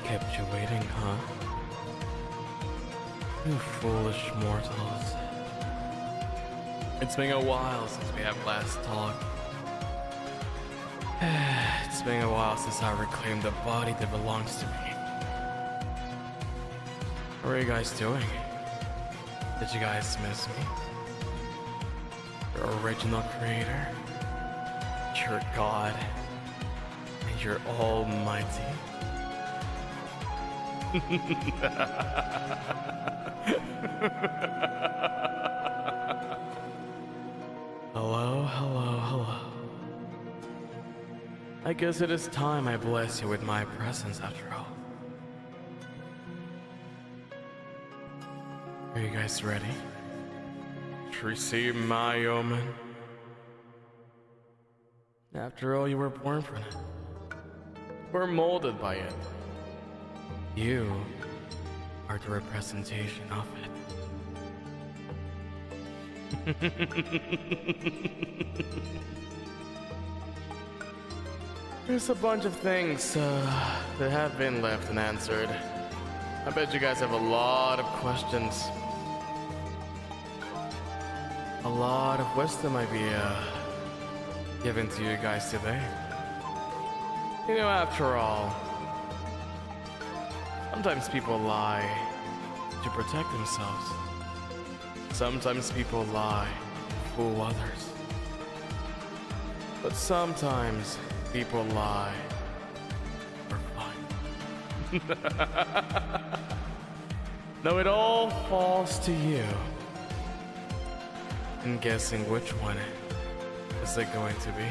Kept you waiting, huh? You foolish mortals. It's been a while since we have last talked. It's been a while since I reclaimed the body that belongs to me. What are you guys doing? Did you guys miss me? Your original creator? Your God? And your almighty? Hello, hello, hello. I guess it is time I bless you with my presence after all. Are you guys ready to receive my omen? After all, you were born from it. We're molded by it. You are the representation of it. There's a bunch of things that have been left unanswered. I bet you guys have a lot of questions. A lot of wisdom might be given to you guys today. You know, after all, sometimes people lie to protect themselves. Sometimes people lie to fool others. But sometimes people lie for fun. No, it all falls to you in guessing which one is it going to be.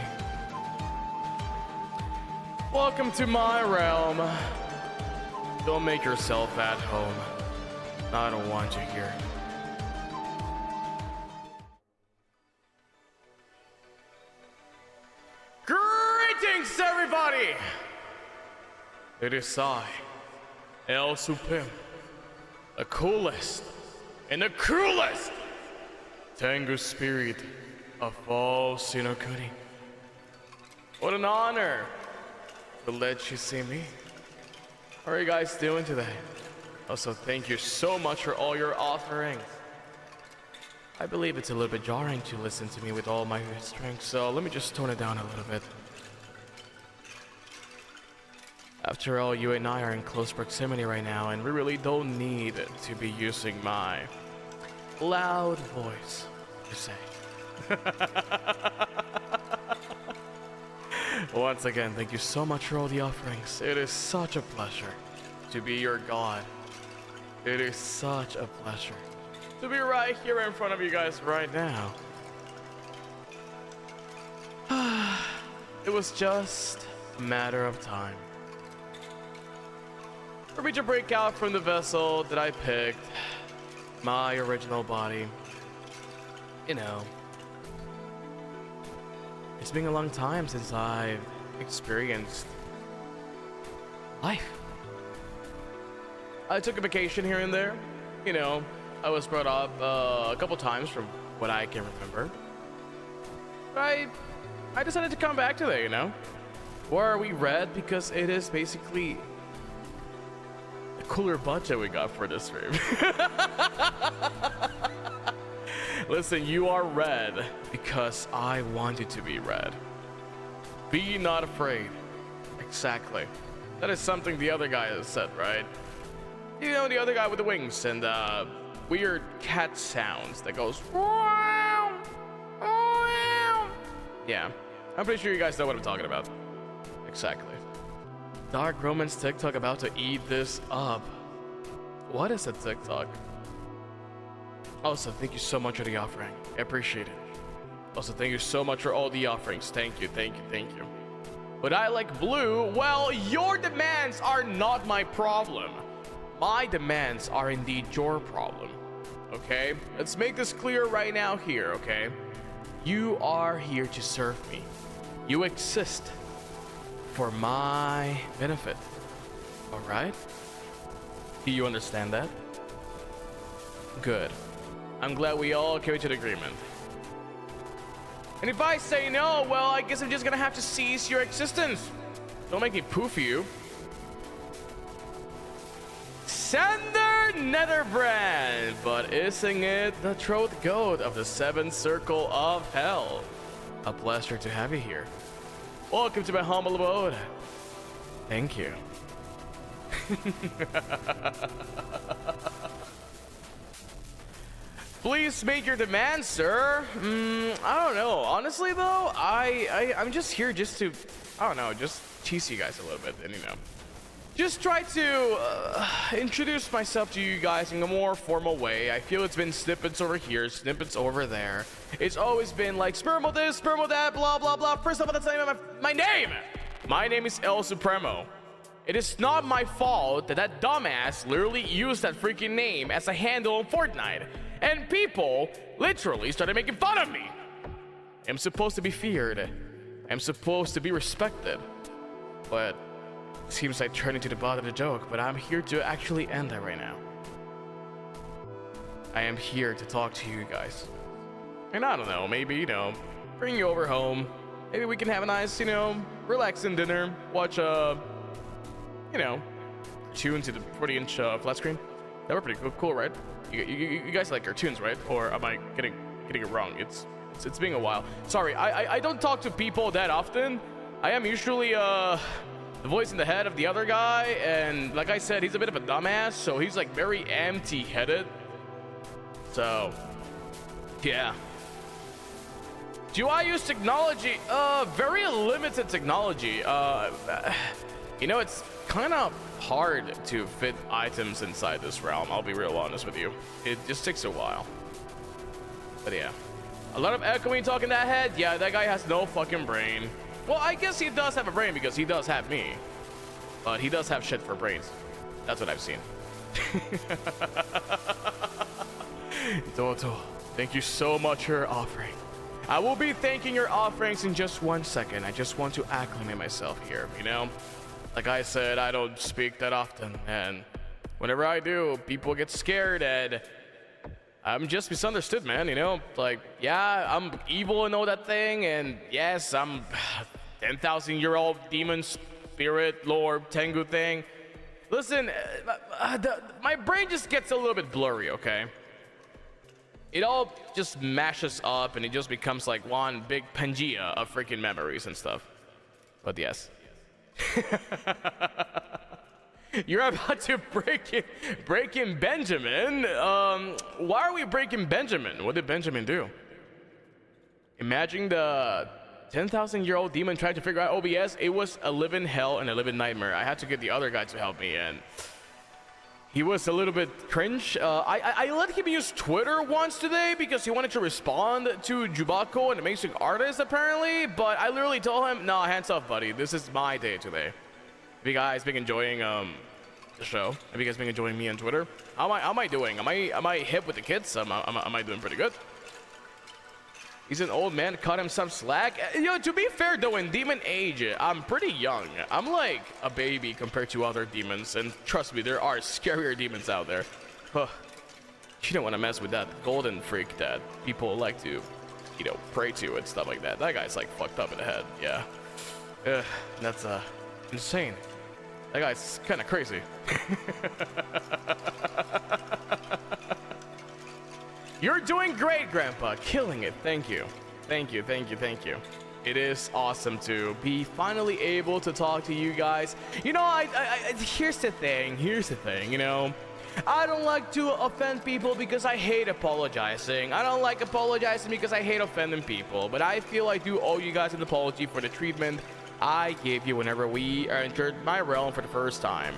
Welcome to my realm. Don't make yourself at home. I don't want you here. Greetings, everybody! It is I, El Supreme, the coolest and the cruelest Tengu spirit of all Sinokuni. What an honor to let you see me. How are you guys doing today? Also, thank you so much for all your offerings. I believe it's a little bit jarring to listen to me with all my strength, so let me just tone it down a little bit. After all, you and I are in close proximity right now, and we really don't need to be using my loud voice, you say. Once again, thank you so much for all the offerings. It is such a pleasure to be your God. It is such a pleasure to be right here in front of you guys right now. It was just a matter of time for me to break out from the vessel that I picked, my original body. You know, it's been a long time since I've experienced life. I took a vacation here and there. You know, I was brought up a couple times from what I can remember. I decided to come back today, you know. Why are we red? Because it is basically a cooler budget we got for this stream. Listen, you are red because I want you to be red. Be not afraid. Exactly. That is something the other guy has said, right? You know, the other guy with the wings and weird cat sounds that goes wow, wow. Yeah, I'm pretty sure you guys know what I'm talking about. Exactly. Dark Romance TikTok about to eat this up. What is a TikTok? Also, thank you so much for the offering. I appreciate it. Also, thank you so much for all the offerings. Thank you, thank you, thank you. But I like blue. Well, your demands are not my problem. My demands are indeed your problem. Okay? Let's make this clear right now here, okay? You are here to serve me. You exist for my benefit. All right? Do you understand that? Good. I'm glad we all came to an agreement. And if I say no, well, I guess I'm just gonna have to cease your existence. Don't make me poof you. Sender Netherbrand, but isn't it the throat goat of the seventh circle of hell? A pleasure to have you here. Welcome to my humble abode. Thank you. Please make your demand, sir. I don't know. Honestly, though, I'm just here just to, I don't know, just tease you guys a little bit, and you know, just try to introduce myself to you guys in a more formal way. I feel it's been snippets over here, snippets over there. It's always been like Spermo this, Spermo that, blah blah blah. First of all, that's not even my name. My name is El Supremo. It is not my fault that that dumbass literally used that freaking name as a handle on Fortnite. And people literally started making fun of me. I'm supposed to be feared. I'm supposed to be respected. But it seems like turning to the butt of the joke, but I'm here to actually end that right now. I am here to talk to you guys. And I don't know, maybe, you know, bring you over home. Maybe we can have a nice, you know, relaxing dinner. Watch, you know, cartoons in the 40-inch flat screen. That were pretty cool, right? You guys like cartoons, right? Or am I getting it wrong? It's been a while. Sorry, I don't talk to people that often. I am usually the voice in the head of the other guy, and like I said, he's a bit of a dumbass, so he's like very empty-headed. So, yeah. Do I use technology? Very limited technology. You know, it's kind of hard to fit items inside this realm. I'll be real honest with you. It just takes a while. But yeah, a lot of echoing talk in that head. Yeah, that guy has no fucking brain. Well, I guess he does have a brain because he does have me. But he does have shit for brains. That's what I've seen. Toto, thank you so much for your offering. I will be thanking your offerings in just 1 second. I just want to acclimate myself here, you know? Like I said, I don't speak that often, and whenever I do, people get scared, and I'm just misunderstood, man, you know? Like, yeah, I'm evil and all that thing, and yes, I'm 10,000-year-old demon spirit lord Tengu thing. Listen, my brain just gets a little bit blurry, okay? It all just mashes up, and it just becomes like one big Pangea of freaking memories and stuff. But yes. You're about to break in Benjamin. Why are we breaking Benjamin? What did Benjamin do? Imagine the 10,000-year-old demon trying to figure out OBS. It was a living hell and a living nightmare. I had to get the other guy to help me, and he was a little bit cringe. I let him use Twitter once today because he wanted to respond to Jubako, an amazing artist, apparently. But I literally told him, no, hands off, buddy. This is my day today. Have you guys been enjoying the show? Have you guys been enjoying me on Twitter? How am I doing? Am I hip with the kids? Am I doing pretty good? He's an old man, cut him some slack. Yo, to be fair though, in demon age, I'm pretty young. I'm like a baby compared to other demons, and trust me, there are scarier demons out there. Huh. You don't want to mess with that golden freak that people like to, you know, pray to and stuff like that. That guy's like fucked up in the head, yeah. That's insane. That guy's kind of crazy. You're doing great, Grandpa. Killing it. Thank you. Thank you. Thank you. Thank you. It is awesome to be finally able to talk to you guys. You know, here's the thing. Here's the thing, you know. I don't like to offend people because I hate apologizing. I don't like apologizing because I hate offending people. But I feel I do owe you guys an apology for the treatment I gave you whenever we entered my realm for the first time.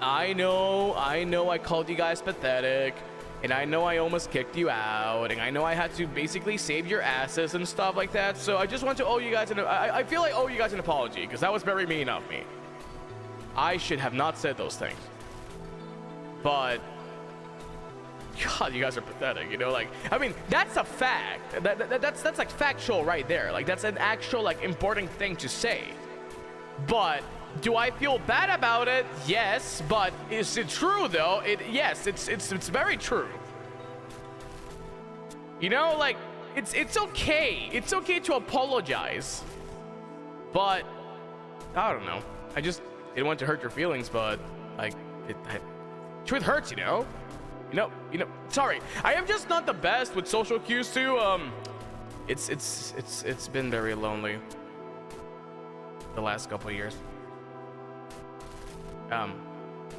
I know I called you guys pathetic. And I know I almost kicked you out, and I know I had to basically save your asses and stuff like that. So I just want to owe you guys I feel I owe you guys an apology, because that was very mean of me. I should have not said those things. But God, you guys are pathetic, you know, like, I mean, that's a fact. That's like factual right there. Like, that's an actual, like, important thing to say. But do I feel bad about it? Yes. But is it true though? Yes, it's very true. You know, like it's okay. It's okay to apologize. But I don't know. I just didn't want to hurt your feelings, but like truth hurts, you know. You know. Sorry, I am just not the best with social cues too. It's been very lonely the last couple of years.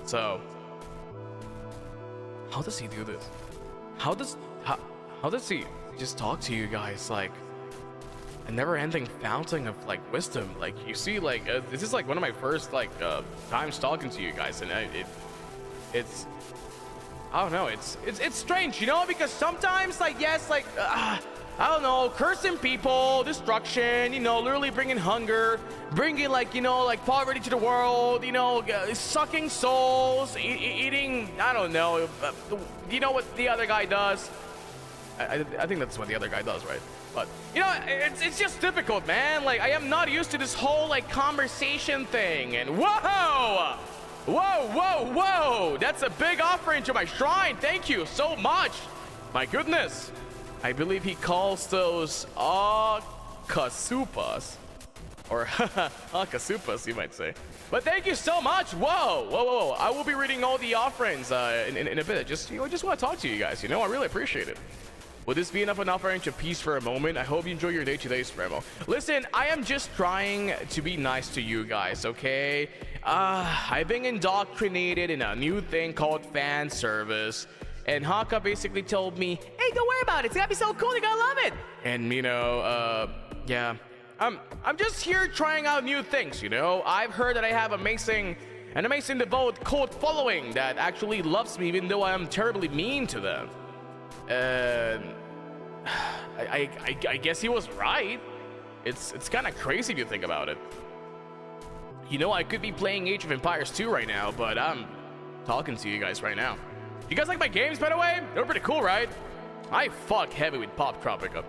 So how does he do this? How does he just talk to you guys like a never-ending fountain of like wisdom? Like, you see, like this is like one of my first like times talking to you guys, and it's I don't know, it's strange, you know, because sometimes like, yes, like I don't know, cursing people, destruction, you know, literally bringing hunger, bringing like, you know, like poverty to the world, you know, sucking souls, eating, I don't know, you know what the other guy does? I think that's what the other guy does, right? But you know, it's just difficult, man. Like, I am not used to this whole like conversation thing. And whoa, that's a big offering to my shrine. Thank you so much. My goodness, I believe he calls those Hakasupas, or Hakasupas, you might say. But thank you so much. Whoa. I will be reading all the offerings in a bit. I just want to talk to you guys. You know, I really appreciate it. Would this be enough an offering to peace for a moment? I hope you enjoy your day today, SPRMO. Listen, I am just trying to be nice to you guys, okay? I've been indoctrinated in a new thing called fan service. And Hakka basically told me, hey, don't worry about it. It's gonna be so cool. You're gonna love it. And, you know, yeah. I'm just here trying out new things, you know? I've heard that I have an amazing devout cult following that actually loves me even though I am terribly mean to them. I guess he was right. It's kind of crazy if you think about it. You know, I could be playing Age of Empires 2 right now, but I'm talking to you guys right now. You guys like my games, by the way? They're pretty cool, right? I fuck heavy with Pop Tropica.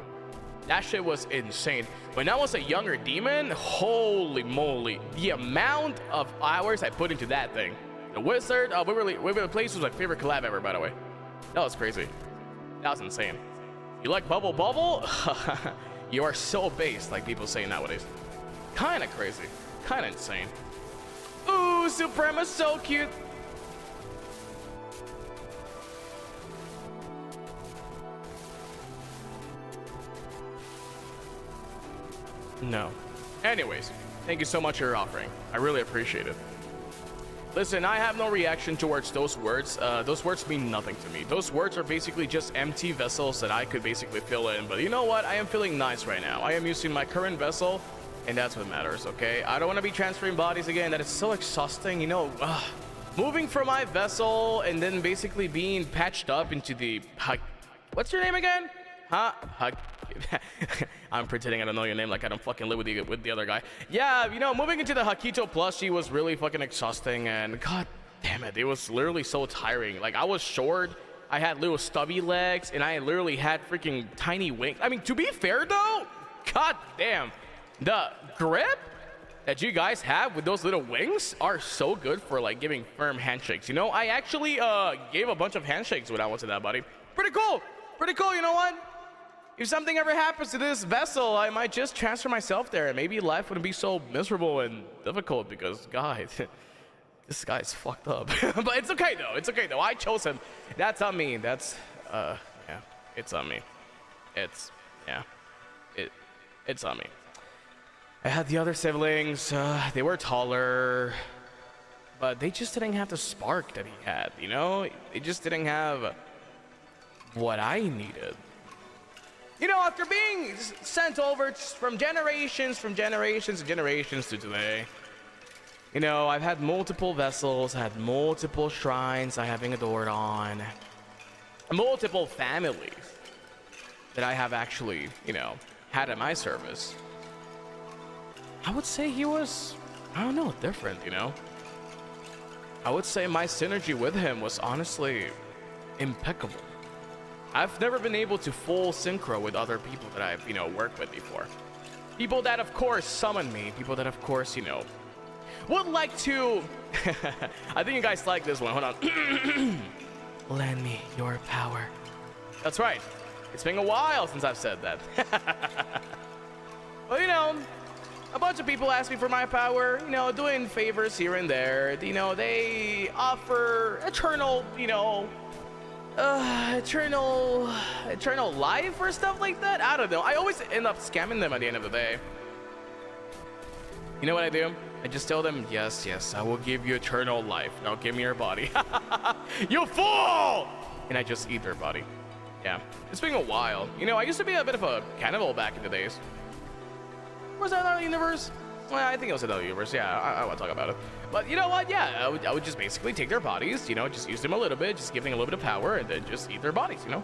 That shit was insane. When I was a younger demon, holy moly, the amount of hours I put into that thing. The Wizard, Waverly Place was my favorite collab ever, by the way. That was crazy. That was insane. You like Bubble Bubble? You are so based, like people say nowadays. Kind of crazy. Kind of insane. Ooh, Suprema's so cute. No. Anyways, thank you so much for your offering. I really appreciate it. Listen, I have no reaction towards those words. Those words mean nothing to me. Those words are basically just empty vessels that I could basically fill in. But you know what? I am feeling nice right now. I am using my current vessel, and that's what matters, okay? I don't want to be transferring bodies again. That is so exhausting, you know. Moving from my vessel and then basically being patched up into the... What's your name again? I'm pretending I don't know your name like I don't fucking live with the other guy. Yeah, you know, moving into the Hakito plushie was really fucking exhausting, and god damn it, it was literally so tiring. Like, I was short, I had little stubby legs, and I literally had freaking tiny wings. I mean, to be fair though, god damn, the grip that you guys have with those little wings are so good for like giving firm handshakes. You know, I actually gave a bunch of handshakes when I was in that, buddy. Pretty cool, you know what? If something ever happens to this vessel, I might just transfer myself there, and maybe life wouldn't be so miserable and difficult because, guys, this guy's fucked up. But it's okay though. It's okay though. I chose him. That's on me. That's yeah. It's on me. It's on me. I had the other siblings. They were taller, but they just didn't have the spark that he had. You know, they just didn't have what I needed. You know, after being sent over from generations to today, you know, I've had multiple vessels, I had multiple shrines I have been adored on, multiple families that I have actually, you know, had at my service. I would say he was, I don't know, different, you know? I would say my synergy with him was honestly impeccable. I've never been able to full synchro with other people that I've, you know, worked with before. People that, of course, summon me. People that, of course, you know, would like to I think you guys like this one. Hold on. Lend me your power. That's right. It's been a while since I've said that. Well, you know, a bunch of people ask me for my power, you know, doing favors here and there. You know, they offer eternal, you know, eternal life or stuff like that. I don't know. I always end up scamming them at the end of the day. You know what I do? I just tell them, yes, yes, I will give you eternal life. Now give me your body. You fool! And I just eat their body. Yeah, it's been a while. You know, I used to be a bit of a cannibal back in the days. Was that another universe? Well, I think it was another universe. Yeah, I want to talk about it. But you know what? Yeah, I would just basically take their bodies, you know, just use them a little bit, just give them a little bit of power, and then just eat their bodies, you know?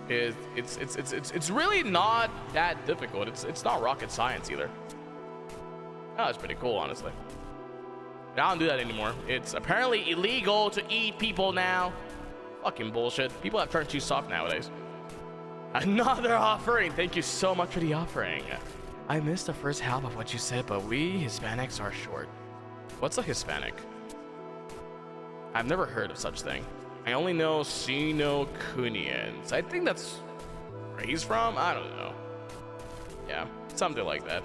It's really not that difficult. It's not rocket science either. Oh, it's pretty cool, honestly. But I don't do that anymore. It's apparently illegal to eat people now. Fucking bullshit. People have turned too soft nowadays. Another offering. Thank you so much for the offering. I missed the first half of what you said, but we Hispanics are short. What's a Hispanic? I've never heard of such thing. I only know Sino-Cunians. I think that's where he's from. I don't know. Yeah, something like that.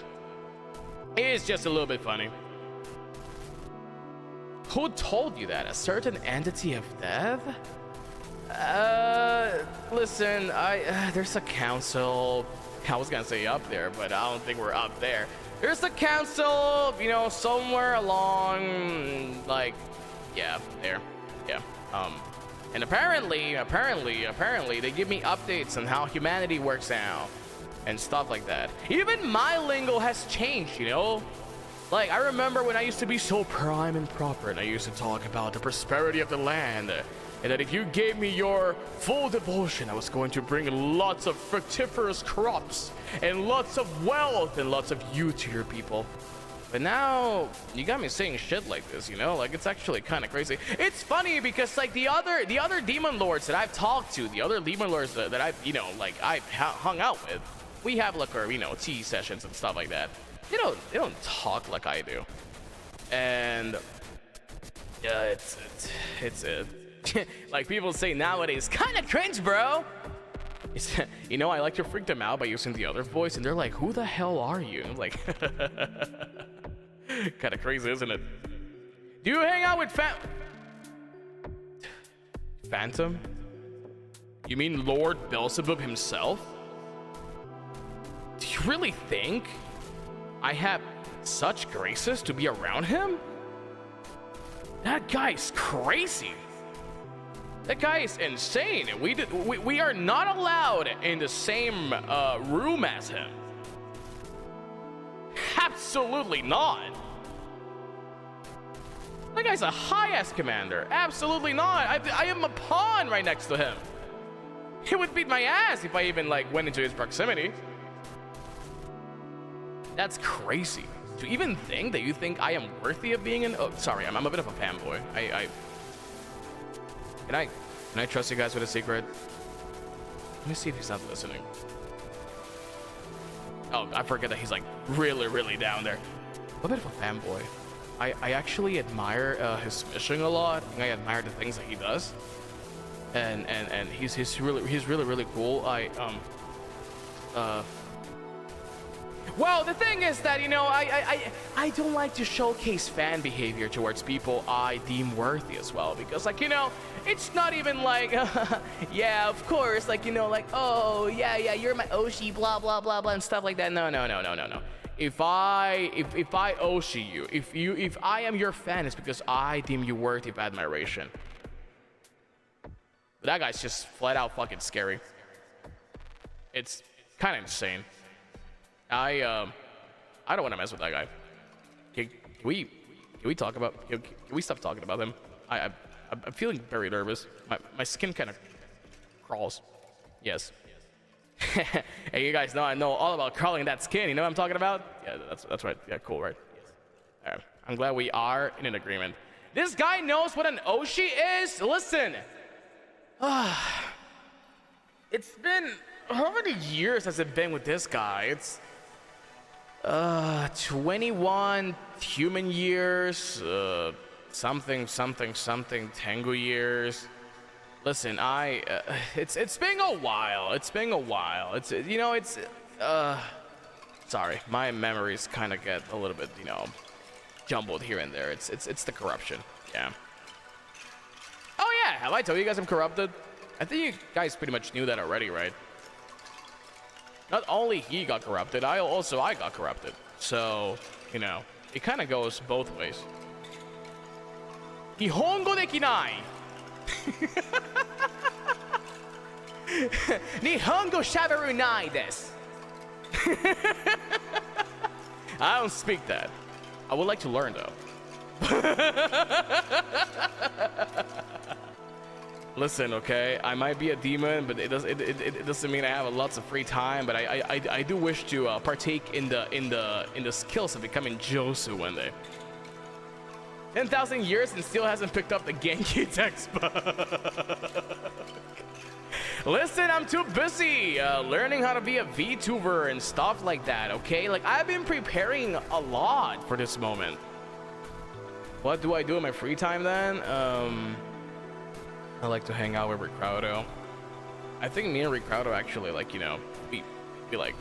It is just a little bit funny. Who told you that? A certain entity of death? Listen, there's a council. I was gonna say up there, but I don't think we're up there. There's a council, you know, somewhere along, like, yeah, there, yeah. And apparently, they give me updates on how humanity works now, and stuff like that. Even my lingo has changed, you know. Like, I remember when I used to be so prime and proper, and I used to talk about the prosperity of the land. And that if you gave me your full devotion, I was going to bring lots of fructiferous crops and lots of wealth and lots of youth to your people. But now you got me saying shit like this, you know, like it's actually kind of crazy. It's funny because like the other demon lords that I've talked to, the other demon lords that I've, you know, like I've hung out with, we have like our, you know, tea sessions and stuff like that. They don't talk like I do. And yeah, it's like people say nowadays, kind of cringe, bro. You know, I like to freak them out by using the other voice, and they're like, who the hell are you? And I'm like, kind of crazy, isn't it? Do you hang out with Phantom? You mean Lord Beelzebub himself? Do you really think I have such graces to be around him? That guy's crazy. That guy is insane. We are not allowed in the same room as him. Absolutely not. That guy's a high-ass commander. Absolutely not. I am a pawn right next to him. He would beat my ass if I even like went into his proximity. That's crazy. To even think that you think I am worthy of being an... Oh, sorry, I'm a bit of a fanboy. Can I trust you guys with a secret? Let me see if he's not listening. Oh, I forget that he's like really down there. I'm a bit of a fanboy. I actually admire his fishing a lot. I admire the things that he does. And he's really cool. Well, the thing is that, you know, I don't like to showcase fan behavior towards people I deem worthy as well, because, like, you know, it's not even like, yeah, of course, like, you know, like, oh, yeah, you're my Oshi, blah, blah, blah, blah, and stuff like that. No. If I Oshi you, if I am your fan, it's because I deem you worthy of admiration. But that guy's just flat out fucking scary. It's kind of insane. I don't want to mess with that guy. Can we talk about? Can we stop talking about him? I'm feeling very nervous. My skin kind of crawls. Yes. Hey, you guys know I know all about crawling that skin. You know what I'm talking about? Yeah, that's right. Yeah, cool, right? All right. I'm glad we are in an agreement. This guy knows what an Oshi is. Listen. It's been how many years has it been with this guy? 21 human years, something Tengu years. Listen, it's been a while. It's been a while. It's, you know, it's, sorry, my memories kind of get a little bit, you know, jumbled here and there. It's the corruption. Yeah. Oh yeah, have I told you guys I'm corrupted? I think you guys pretty much knew that already, right? Not only he got corrupted, I got corrupted. So, you know, it kind of goes both ways. Nihongo dekinai. Nihongo shaberu nai desu. I don't speak that. I would like to learn though. Listen, okay, I might be a demon, but it doesn't mean I have lots of free time. But I do wish to partake in the skills of becoming Josu one day. 10,000 years and still hasn't picked up the Genki textbook. Listen, I'm too busy learning how to be a VTuber and stuff like that. Okay, like I've been preparing a lot for this moment. What do I do in my free time then? I like to hang out with Ricardo. I think me and Ricardo actually, like, you know, we're like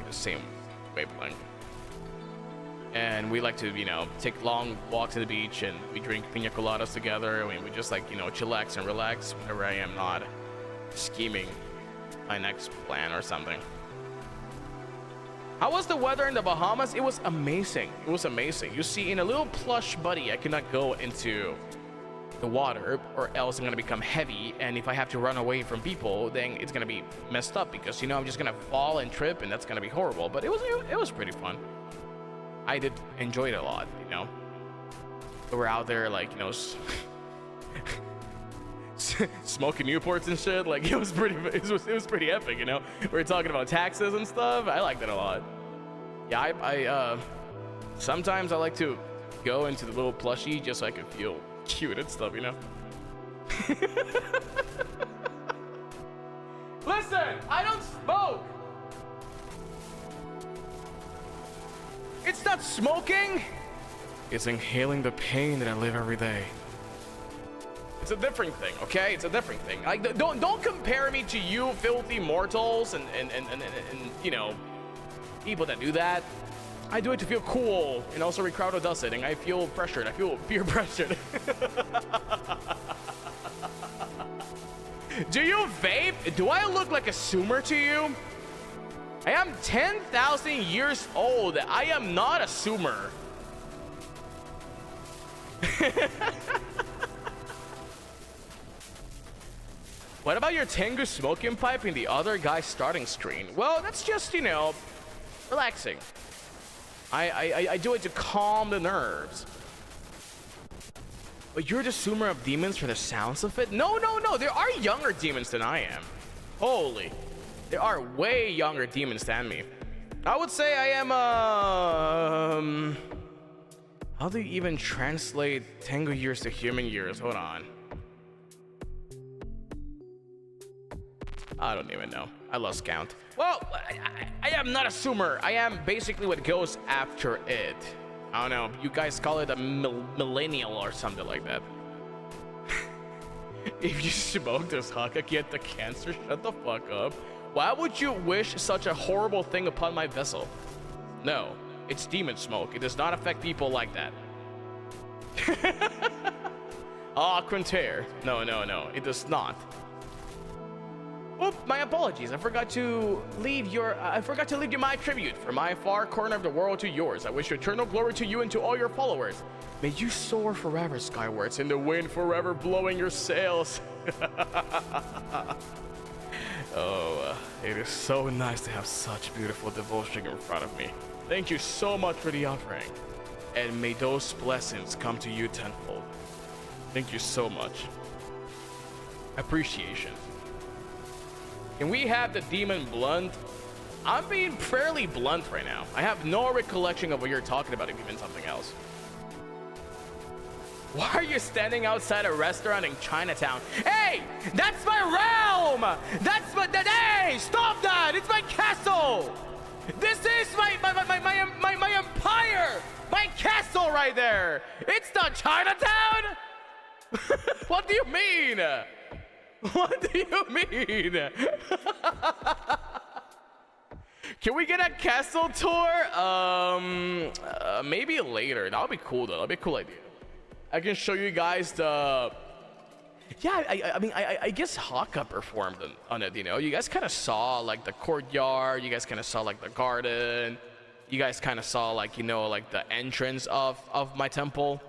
the same wavelength. And we like to, you know, take long walks to the beach and we drink pina coladas together. I mean, we just like, you know, chillax and relax whenever I am not scheming my next plan or something. How was the weather in the Bahamas? It was amazing. It was amazing. You see, in a little plush buddy, I cannot go into the water or else I'm gonna become heavy, and if I have to run away from people, then it's gonna be messed up because, you know, I'm just gonna fall and trip and that's gonna be horrible. But it was pretty fun. I did enjoy it a lot, you know. We were out there, like, you know, smoking Newports and shit. Like, it was pretty epic, you know. We were talking about taxes and stuff. I liked it a lot. Yeah, I sometimes I like to go into the little plushie just so I can feel cute and stuff, you know. Listen, I don't smoke. It's not smoking. It's inhaling the pain that I live every day. It's a different thing, okay? It's a different thing. Like, don't compare me to you filthy mortals and you know, people that do that. I do it to feel cool, and also Ricardo does it, and I feel pressured. I feel peer pressured. Do you vape? Do I look like a Sumer to you? I am 10,000 years old. I am not a Sumer. What about your Tengu smoking pipe in the other guy's starting screen? Well, that's just, you know, relaxing. I do it to calm the nerves. But you're the Sumer of demons for the sounds of it? No. There are younger demons than I am. Holy. There are way younger demons than me. I would say I am, how do you even translate Tengu years to human years? Hold on. I don't even know. I lost count. Well, I am not a Sumer. I am basically what goes after it. I don't know. You guys call it a millennial or something like that. If you smoke, does Hakka get the cancer? Shut the fuck up. Why would you wish such a horrible thing upon my vessel? No, it's demon smoke. It does not affect people like that. Ah, Quinter. No. It does not. Oop, my apologies. I forgot to leave you my tribute from my far corner of the world to yours. I wish eternal glory to you and to all your followers. May you soar forever skywards in the wind, forever blowing your sails. Oh, it is so nice to have such beautiful devotion in front of me. Thank you so much for the offering, and may those blessings come to you tenfold. Thank you so much. Appreciation. Can we have the demon blunt? I'm being fairly blunt right now. I have no recollection of what you're talking about, if you meant something else. Why are you standing outside a restaurant in Chinatown? Hey, that's my realm! That's my... Hey, stop that! It's my castle! This is my empire! My castle right there! It's not Chinatown! What do you mean? What do you mean? Can we get a castle tour? Maybe later. That would be cool though. That'd be a cool idea. I can show you guys the... Yeah, I mean, I guess Hakka performed on it, you know? You guys kind of saw, like, the courtyard. You guys kind of saw, like, the garden. You guys kind of saw, like, you know, like, the entrance of my temple.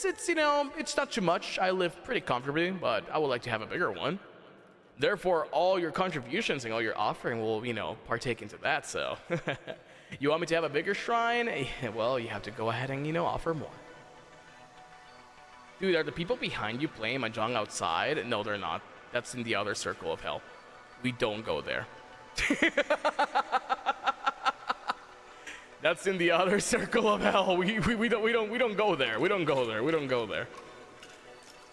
It's, you know, it's not too much. I live pretty comfortably, but I would like to have a bigger one. Therefore, all your contributions and all your offering will, you know, partake into that, so... You want me to have a bigger shrine? Well, you have to go ahead and, you know, offer more. Dude, are the people behind you playing Mahjong outside? No, they're not. That's in the other circle of hell. We don't go there. That's in the other circle of hell. We don't go there. We don't go there. We don't go there.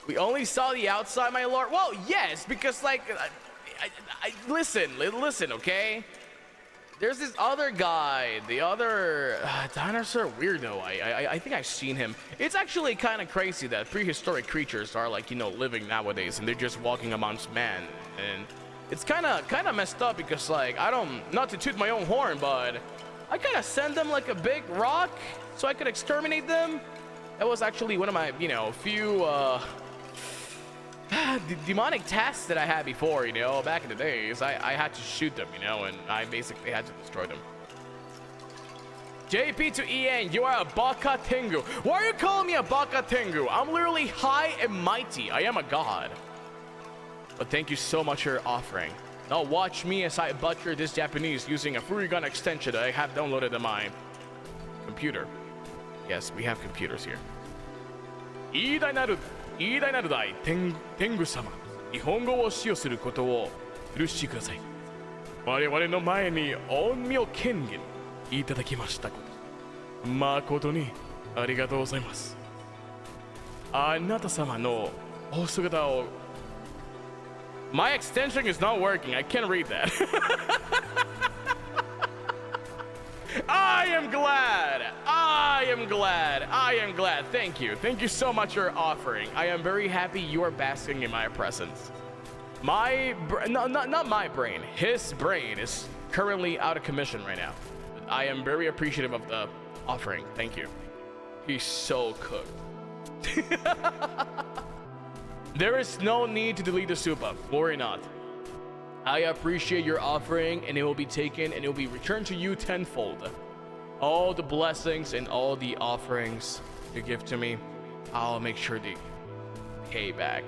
We only saw the outside, my lord. Well, yes, because like, listen, okay? There's this other guy, the other dinosaur weirdo. I think I've seen him. It's actually kind of crazy that prehistoric creatures are like, you know, living nowadays, and they're just walking amongst man. And it's kind of messed up because like, not to toot my own horn, but I kind of sent them like a big rock so I could exterminate them. That was actually one of my, you know, few demonic tasks that I had before, you know, back in the days. I had to shoot them, you know, and I basically had to destroy them. JP to EN, you are a Baka Tengu. Why are you calling me a Baka Tengu? I'm literally high and mighty. I am a god. But thank you so much for your offering. Now watch me as I butcher this Japanese using a Furigun extension that I have downloaded on my computer. Yes, we have computers here. 偉大なる大天狗様、日本語を使用することを許してください。我々の前に御名権限いただきましたこと、誠にありがとうございます。あなた様のお姿を My extension is not working. I can't read that. I am glad. I am glad. I am glad. Thank you. Thank you so much for offering. I am very happy you are basking in my presence. Not my brain. His brain is currently out of commission right now. I am very appreciative of the offering. Thank you. He's so cooked. There is no need to delete the super. Worry not. I appreciate your offering, and it will be taken and it will be returned to you tenfold. All the blessings and all the offerings you give to me, I'll make sure to pay back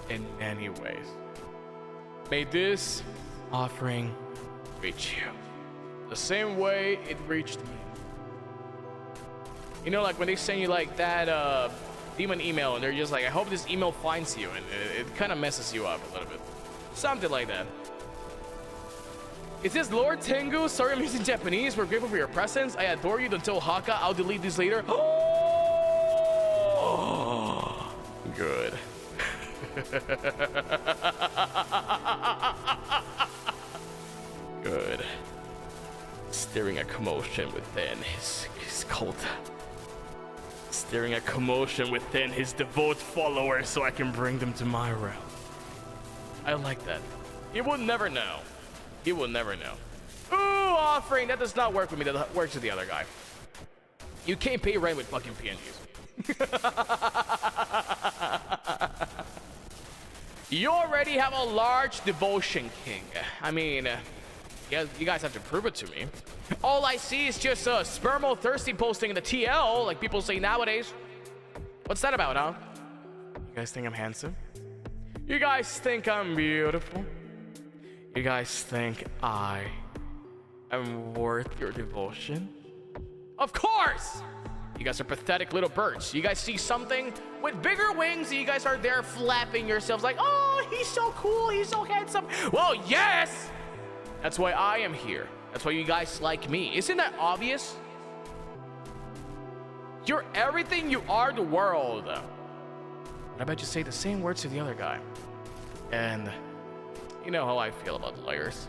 in many ways. May this offering reach you the same way it reached me. You know, like when they send you like that demon email and they're just like, I hope this email finds you, and it kind of messes you up a little bit. Something like that. Is this Lord Tengu? Sorry I'm using Japanese. We're grateful for your presence. I adore you until Hakka. I'll delete this later. Oh, good. Good. Stirring a commotion within his cult. Stirring a commotion within his devout followers so I can bring them to my realm. I like that. He will never know. He will never know. Ooh, offering. That does not work with me. That works with the other guy. You can't pay rent with fucking PNGs. You already have a large devotion, King. I mean, you guys have to prove it to me. All I see is just a Spermo thirsty posting in the TL, like people say nowadays. What's that about, huh? You guys think I'm handsome? You guys think I'm beautiful? You guys think I am worth your devotion? Of course! You guys are pathetic little birds. You guys see something with bigger wings and you guys are there flapping yourselves like, oh, he's so cool, he's so handsome. Well, yes! That's why I am here. That's why you guys like me. Isn't that obvious? You're everything you are the world. I bet you say the same words to the other guy. And you know how I feel about lawyers.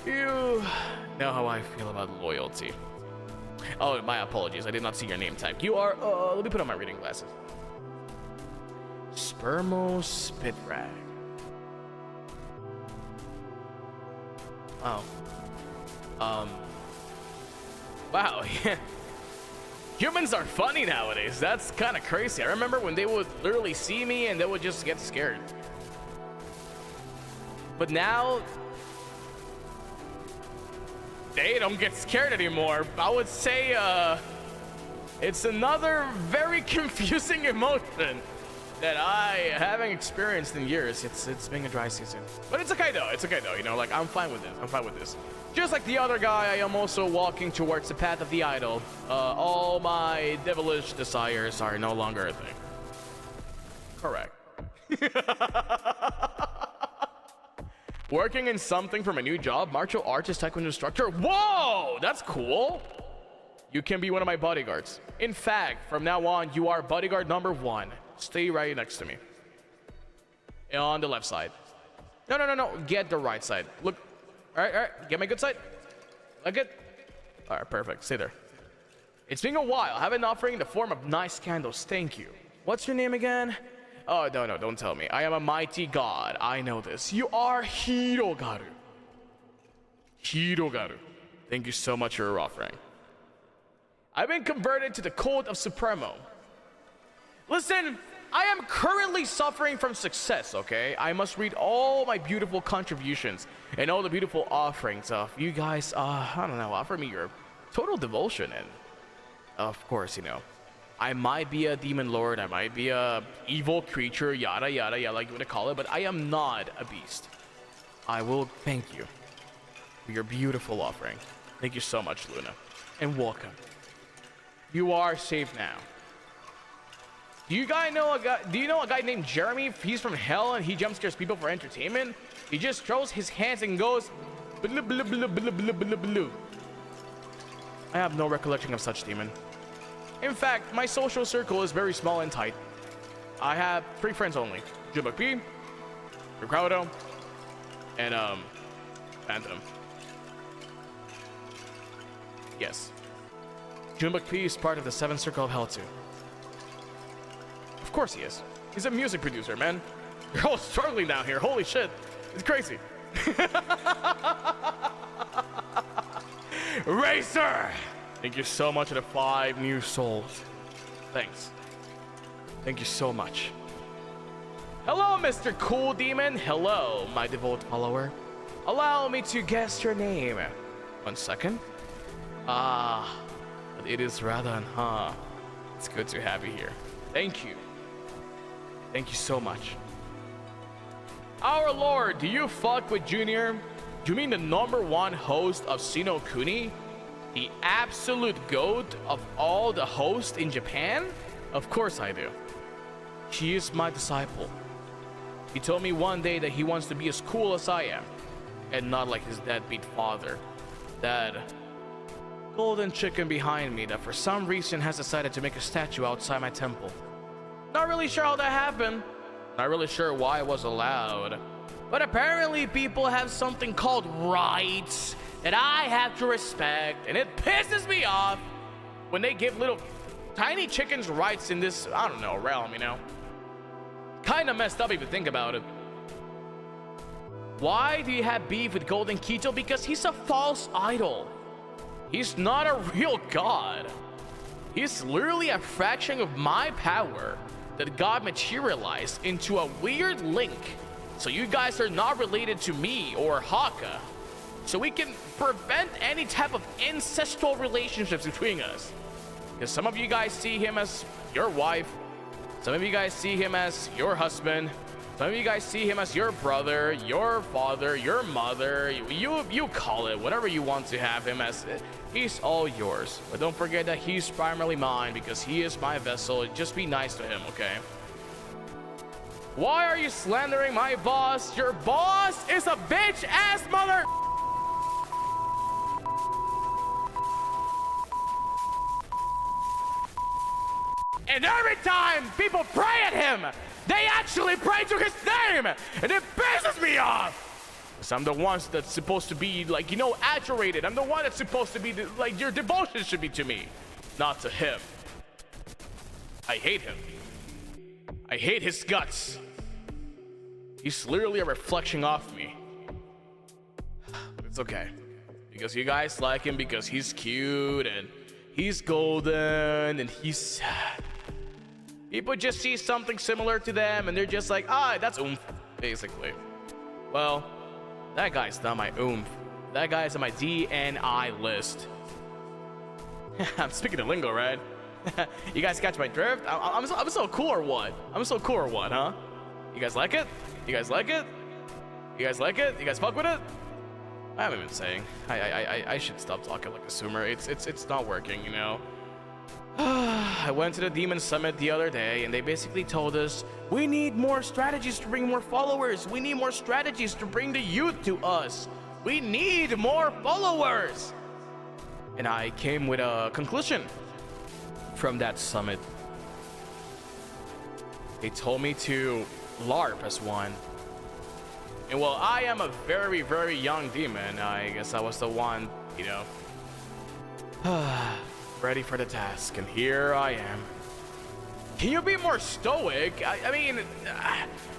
You know how I feel about loyalty. Oh, my apologies. I did not see your name tag. You are, let me put on my reading glasses. SPRMO'S spitrag. Oh. Wow, yeah. Humans are funny nowadays. That's kind of crazy. I remember when they would literally see me and they would just get scared. But now, they don't get scared anymore. I would say, it's another very confusing emotion that I haven't experienced in years. It's being a dry season, but it's okay though. It's okay though. You know, like I'm fine with this. I'm fine with this. Just like the other guy, I am also walking towards the path of the idol. All my devilish desires are no longer a thing. Correct. Working in something for my new job, martial artist, taekwondo instructor. Whoa, that's cool. You can be one of my bodyguards. In fact, from now on, you are bodyguard number 1. Stay right next to me. On the left side. No. Get the right side. Look. All right. Get my good side. Like it. All right, perfect. Stay there. It's been a while. I have an offering in the form of nice candles. Thank you. What's your name again? Oh, no, don't tell me. I am a mighty god. I know this. You are Hirogaru. Hirogaru. Thank you so much for your offering. I've been converted to the cult of SPRMO. Listen, I am currently suffering from success, okay? I must read all my beautiful contributions and all the beautiful offerings of you guys, I don't know, offer me your total devotion. And of course, you know, I might be a demon lord, I might be a evil creature, yada, yada, yada, like you want to call it, but I am not a beast. I will thank you for your beautiful offering. Thank you so much, Luna, and welcome. You are safe now. Do you know a guy named Jeremy? He's from hell and he jump scares people for entertainment. He just throws his hands and goes blue, blue, blue, blue, blue, blue, blue. I have no recollection of such demon. In fact, my social circle is very small and tight. I have 3 friends only. Jubak P, Ricardo, and Phantom. Yes. Jubak P is part of the 7th Circle of Hell too. Of course he is. He's a music producer, man. You're all struggling down here. Holy shit. It's crazy. Racer! Thank you so much for the 5 new souls. Thanks. Thank you so much. Hello, Mr. Cool Demon. Hello, my devout follower. Allow me to guess your name. 1 second. But it is Radhan, huh? It's good to have you here. Thank you. Thank you so much. Our Lord, do you fuck with Junior? Do you mean the #1 host of Sino Kuni? The absolute goat of all the hosts in Japan? Of course I do. He is my disciple. He told me one day that he wants to be as cool as I am, and not like his deadbeat father. That golden chicken behind me that for some reason has decided to make a statue outside my temple. Not really sure how that happened. Not really sure why it was allowed. But apparently people have something called rights that I have to respect, and it pisses me off when they give little tiny chickens rights in this, I don't know, realm, you know? Kinda messed up if you think about it. Why do you have beef with Golden Keto? Because he's a false idol. He's not a real god. He's literally a fraction of my power that God materialized into a weird link. So you guys are not related to me or Hakka. So we can prevent any type of ancestral relationships between us. Because some of you guys see him as your wife. Some of you guys see him as your husband. Some of you guys see him as your brother, your father, your mother. You call it whatever you want to have him as. He's all yours. But don't forget that he's primarily mine because he is my vessel. Just be nice to him, okay? Why are you slandering my boss? Your boss is a bitch-ass mother... And every time people pray at him, they actually pray to his name, and it pisses me off. Because I'm the one that's supposed to be, like, you know, adorated. I'm the one that's supposed to be, like, your devotion should be to me, not to him. I hate him. I hate his guts. He's literally a reflection of me. But it's okay. Because you guys like him because he's cute and he's golden and he's sad. People just see something similar to them and they're just like, ah, that's oomph, basically. Well, that guy's not my oomph. That guy's on my DNI list. I'm speaking of lingo, right? You guys catch my drift? I'm so cool or what? I'm so cool or what, huh? You guys like it? You guys like it? You guys like it? You guys fuck with it? I haven't been saying. I should stop talking like a zoomer. It's not working, you know. I went to the Demon Summit the other day, and they basically told us we need more strategies to bring more followers. We need more strategies to bring the youth to us. We need more followers. And I came with a conclusion from that summit. They told me to LARP as one. And well, I am a very, very young demon. I guess I was the one, you know, ready for the task. And here I am. Can you be more stoic? I mean,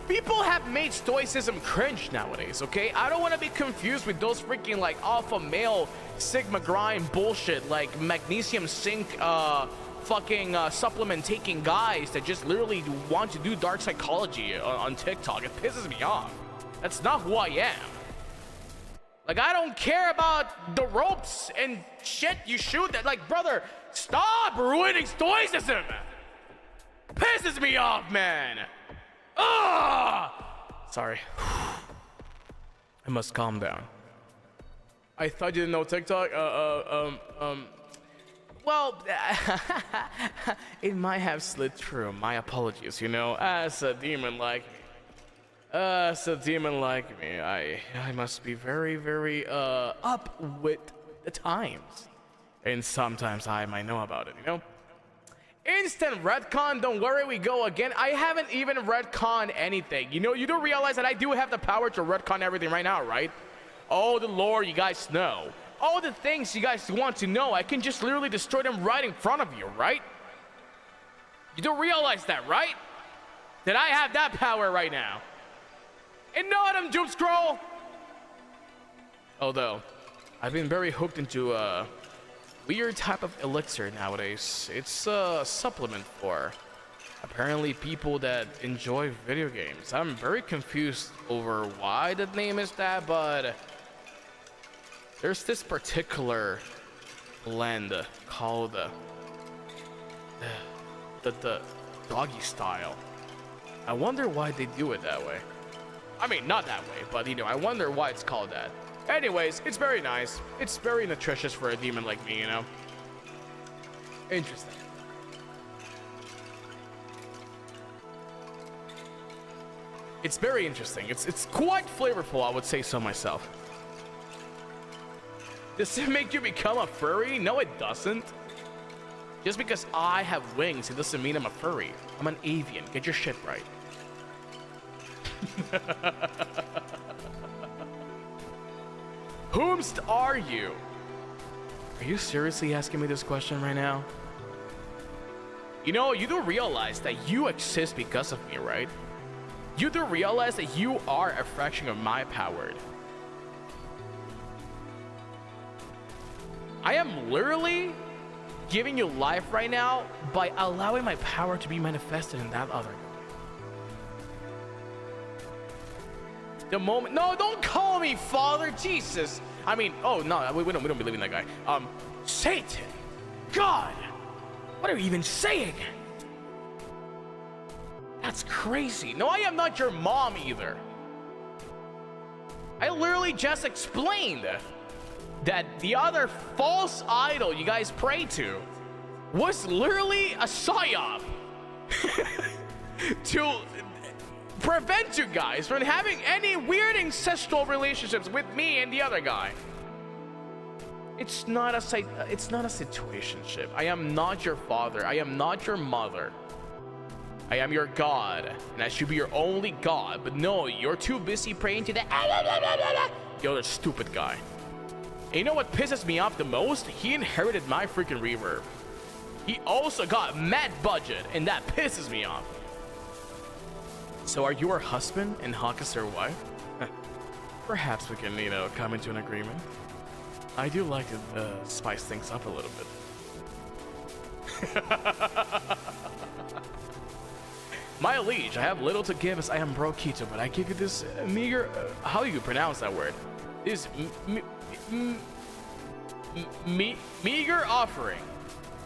people have made stoicism cringe nowadays, okay? I don't want to be confused with those freaking, like, alpha male Sigma grind bullshit, like magnesium zinc, fucking supplement taking guys that just literally want to do dark psychology on TikTok. It pisses me off. That's not who I am. Like, I don't care about the ropes and shit you shoot that. Like, brother, stop ruining stoicism. Pisses me off, man. Sorry. I must calm down. I thought you didn't know TikTok. Well, it might have slid through. My apologies. You know, as a demon like me. I must be very, very up with the times, and sometimes I might know about it, you know. Instant retcon, don't worry, we go again. I haven't even retconned anything. You know, you do realize that I do have the power to retcon everything right now, right? All the lore you guys know, all the things you guys want to know, I can just literally destroy them right in front of you, right? You do realize that, right? That I have that power right now. And no, Adam Doom Scroll. Although, I've been very hooked into a weird type of elixir nowadays. It's a supplement for apparently people that enjoy video games. I'm very confused over why the name is that, but there's this particular blend called the doggy style. I wonder why they do it that way. I mean, not that way, but you know, I wonder why it's called that. Anyways, it's very nice. It's very nutritious for a demon like me, you know? Interesting. It's very interesting. It's quite flavorful, I would say so myself. Does it make you become a furry? No, it doesn't. Just because I have wings, it doesn't mean I'm a furry. I'm an avian. Get your shit right. Whomst are you? Are you seriously asking me this question right now? You know, you do realize that you exist because of me, right? You do realize that you are a fraction of my power. I am literally giving you life right now by allowing my power to be manifested in that other guy. The moment, no, don't call me father, Jesus. I mean, oh no, we don't believe in that guy. Satan, God, what are you even saying? That's crazy. No, I am not your mom either. I literally just explained that the other false idol you guys pray to was literally a psyop to prevent you guys from having any weird ancestral relationships with me and the other guy. It's not a situationship. I am not your father. I am not your mother. I I am your god, and I should be your only god. But no, you're too busy praying to the other stupid guy. And you know what pisses me off the most? He inherited my freaking reverb. He also got mad budget, and that pisses me off. So are you her husband and Hakka's her wife? Perhaps we can, you know, come into an agreement. I do like to spice things up a little bit. My liege, I have little to give as I am broke, Kito, but I give you this meager... how do you pronounce that word? This meager offering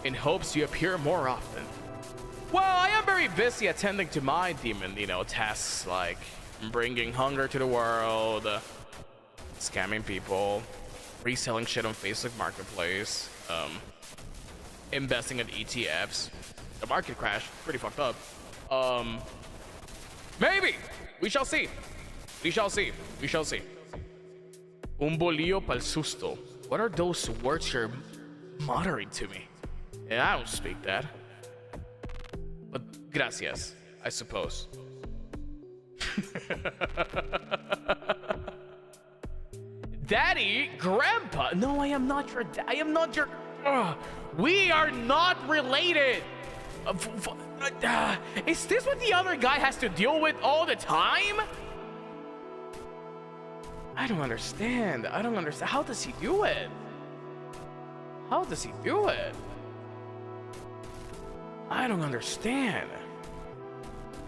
in hopes you appear more often. Well, I am very busy attending to my demon, you know, tasks like bringing hunger to the world, scamming people, reselling shit on Facebook Marketplace, investing in ETFs. The market crashed, pretty fucked up. Maybe we shall see. We shall see. We shall see. Un bolillo pa'l susto. What are those words you're muttering to me? Yeah, I don't speak that. But gracias, I suppose. Daddy, Grandpa. No, I am not your dad. I am not your. We are not related. Is this what the other guy has to deal with all the time? I don't understand. I don't understand. How does he do it? How does he do it? I don't understand.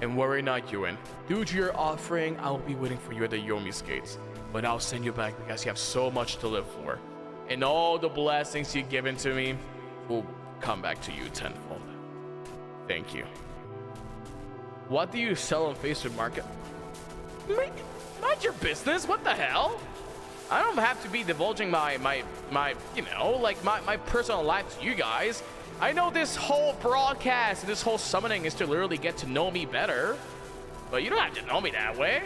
And worry not, Ewan. Due to your offering, I'll be waiting for you at the Yomi's gates. But I'll send you back because you have so much to live for. And all the blessings you've given to me will come back to you tenfold. Thank you. What do you sell on Facebook Market? Not your business. What the hell? I don't have to be divulging my you know, like my personal life to you guys. I know this whole broadcast, this whole summoning is to literally get to know me better. But you don't have to know me that way.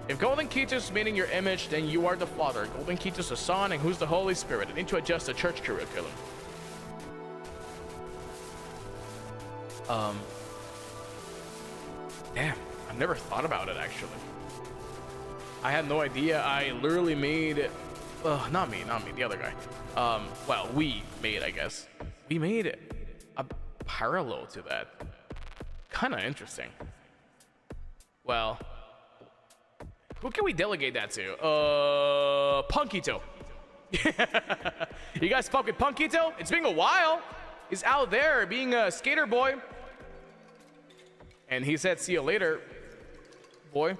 If Golden Kito's made in your image, then you are the Father. Golden Kito's the Son, and who's the Holy Spirit? I need to adjust the church curriculum. Damn, I've never thought about it actually. I had no idea. I literally made, not me, the other guy. Well, we made, I guess. We made a parallel to that. Kind of interesting. Well, who can we delegate that to? Punkito. You guys fuck with Punkito? It's been a while. He's out there being a skater boy. And he said, see you later, boy.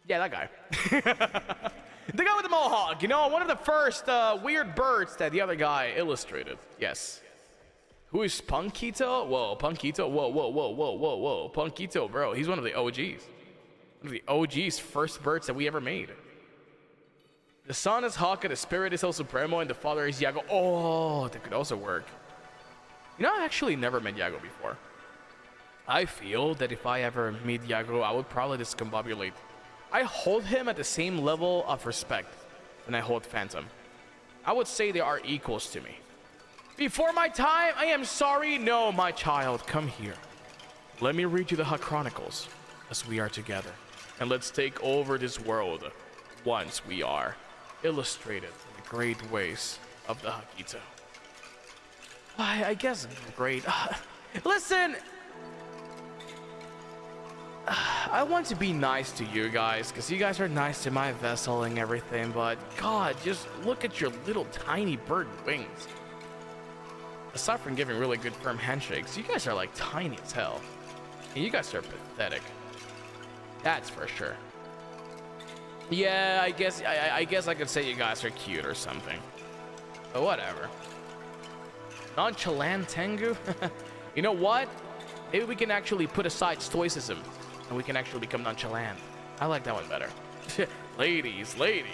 Yeah, that guy. The guy with the mohawk, you know, one of the first weird birds that the other guy illustrated. Yes. Who is Punkito? Whoa, Punkito. Whoa. Punkito, bro. He's one of the OGs. One of the OG's first birds that we ever made. The son is Hakka, the spirit is El Supremo, and the father is Yago. Oh, that could also work. You know, I actually never met Yago before. I feel that if I ever meet Yago, I would probably discombobulate. I hold him at the same level of respect than I hold Phantom. I would say they are equals to me. Before my time, I am sorry. No, my child, come here. Let me read you the Hakka Chronicles as we are together. And let's take over this world once we are illustrated in the great ways of the Hakito. I guess great. Listen, I want to be nice to you guys because you guys are nice to my vessel and everything, but God, just look at your little tiny bird wings. Aside from giving really good firm handshakes, you guys are like tiny as hell. And you guys are pathetic. That's for sure. Yeah, I guess I could say you guys are cute or something. But whatever. Nonchalant Tengu? You know what? Maybe we can actually put aside stoicism and we can actually become nonchalant. I like that one better. Ladies. Like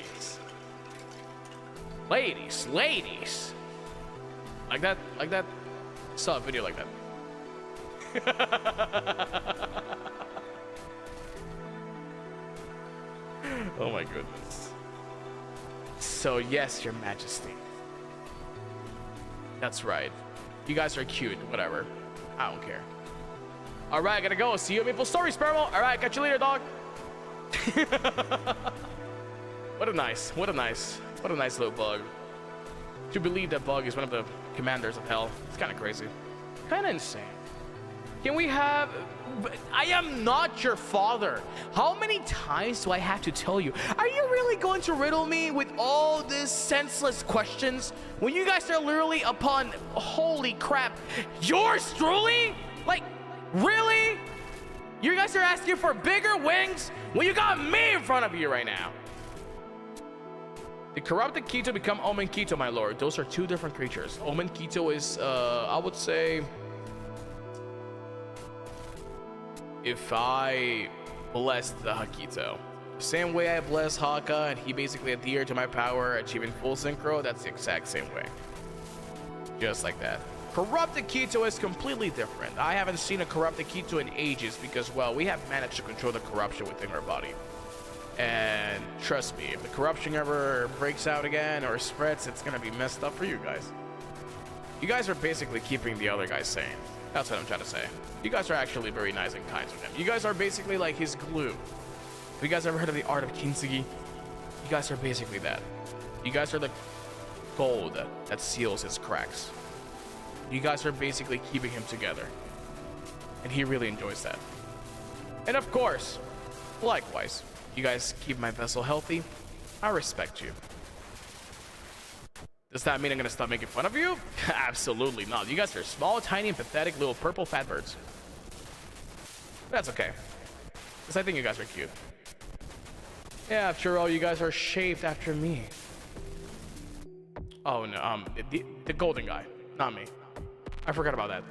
that. Saw a video like that. Oh my goodness. So yes, your majesty. That's right. You guys are cute, whatever. I don't care. All right, gotta go. See you at Maple Story, Spermo. All right, catch you later, dog. What a nice little bug. To believe that bug is one of the commanders of hell. It's kind of crazy. Kind of insane. Can we have... I am not your father. How many times do I have to tell you? Are you really going to riddle me with all these senseless questions when you guys are literally upon... Holy crap. Yours truly? Like, really? You guys are asking for bigger wings when you got me in front of you right now. Did corrupted Keto become Omen Keto, my lord? Those are two different creatures. Omen Keto is, I would say... If I blessed the Hakito, the same way I bless Hakka and he basically adhered to my power, achieving full synchro, that's the exact same way. Just like that. Corrupted Keto is completely different. I haven't seen a corrupted Keto in ages because, well, we have managed to control the corruption within our body. And trust me, if the corruption ever breaks out again or spreads, it's gonna be messed up for you guys. You guys are basically keeping the other guy sane. That's what I'm trying to say. You guys are actually very nice and kind to him. You guys are basically like his glue. Have you guys ever heard of the art of kintsugi? You guys are basically that. You guys are the gold that seals his cracks. You guys are basically keeping him together. And he really enjoys that. And of course, likewise, you guys keep my vessel healthy. I respect you. Does that mean I'm gonna stop making fun of you? Absolutely not. You guys are small, tiny, and pathetic little purple fat birds. That's okay. Because I think you guys are cute. Yeah, after all, you guys are shaped after me. Oh no, the golden guy, not me. I forgot about that.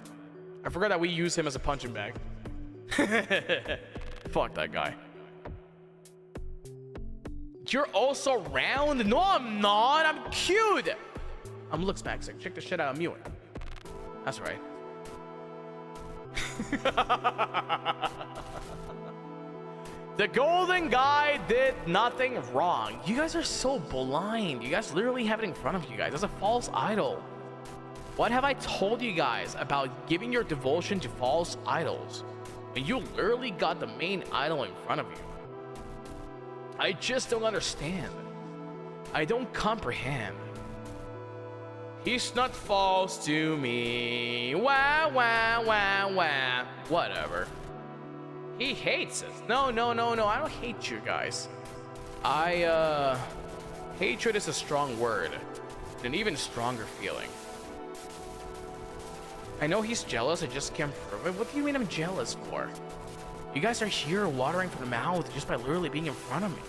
I forgot that we use him as a punching bag. Fuck that guy. You're also round? No, I'm not. I'm cute. I'm looks maxing. Check the shit out. I'm mewing. That's right. The golden guy did nothing wrong. You guys are so blind. You guys literally have it in front of you guys. That's a false idol. What have I told you guys about giving your devotion to false idols when you literally got the main idol in front of you? I just don't understand. I don't comprehend. He's not false to me. Wah, wah, wah, wah. Whatever. He hates us. No. I don't hate you guys. Hatred is a strong word. An even stronger feeling. I know he's jealous. I just can't prove it. What do you mean I'm jealous for? You guys are here watering from the mouth just by literally being in front of me.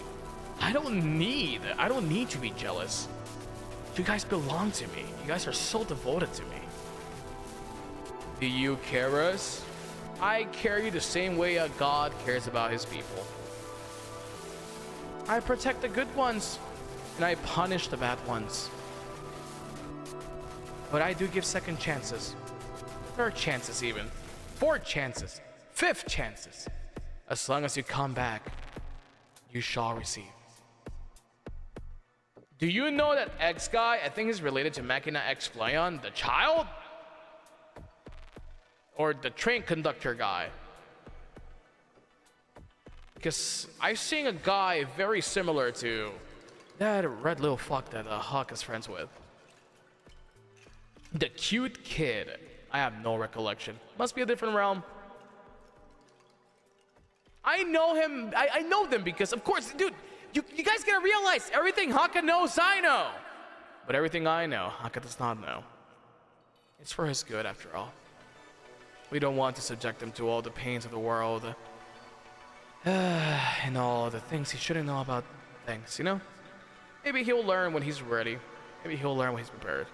I don't need to be jealous. You guys belong to me. You guys are so devoted to me. Do you care us? I care you the same way a god cares about his people. I protect the good ones, and I punish the bad ones. But I do give second chances. Third chances even. Fourth chances. Fifth chances. As long as you come back, you shall receive. Do you know that X guy, I think he's related to Machina X Fleon, the child? Or the train conductor guy? Because I've seen a guy very similar to that red little fuck that Hawk is friends with. The cute kid. I have no recollection. Must be a different realm. I know him. I know them because, of course, dude, you guys gotta realize everything Hakka knows, I know. But everything I know, Hakka does not know. It's for his good, after all. We don't want to subject him to all the pains of the world. And all the things he shouldn't know about things, you know? Maybe he'll learn when he's ready. Maybe he'll learn when he's prepared.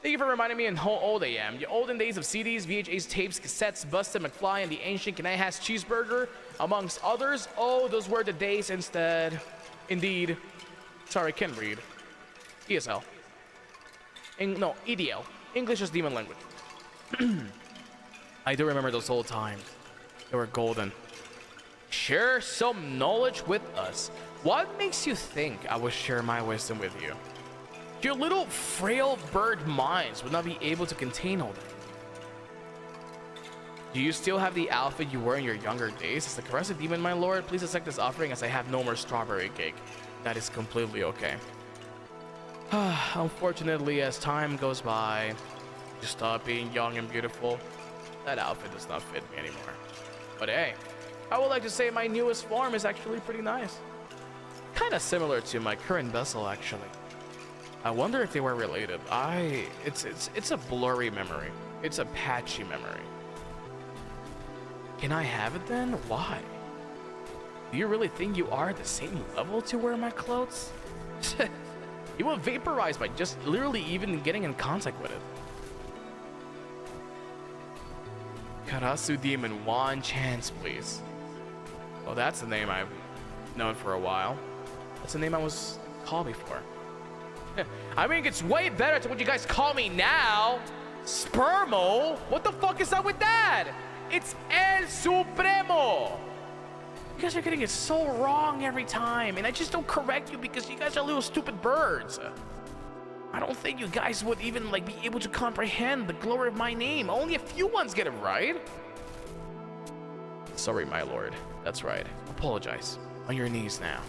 Thank you for reminding me how old I am. The olden days of CDs, VHS tapes, cassettes, Busted McFly, and the ancient Can I Has Cheeseburger, amongst others. Oh, those were the days instead. Indeed. Sorry, can't read. ESL. No, EDL. English is demon language. I do remember those old times. They were golden. Share some knowledge with us. What makes you think I would share my wisdom with you? Your little frail bird minds would not be able to contain all that. Do you still have the outfit you wore in your younger days? As the caressive demon, my lord, please accept this offering as I have no more strawberry cake. That is completely okay. Unfortunately, as time goes by, you stop being young and beautiful. That outfit does not fit me anymore. But hey, I would like to say my newest form is actually pretty nice. Kind of similar to my current vessel, actually. I wonder if they were related. It's a blurry memory. It's a patchy memory. Can I have it then? Why? Do you really think you are at the same level to wear my clothes? You will vaporize by just literally even getting in contact with it. Karasu Demon, one chance, please. Well, that's the name I've known for a while. That's the name I was called before. I mean, it's way better to what you guys call me now. Spermo? What the fuck is up with that? It's El Supremo. You guys are getting it so wrong every time, and I just don't correct you because you guys are little stupid birds. I don't think you guys would even be able to comprehend the glory of my name. Only a few ones get it right. Sorry, my lord. That's right. Apologize. On your knees now.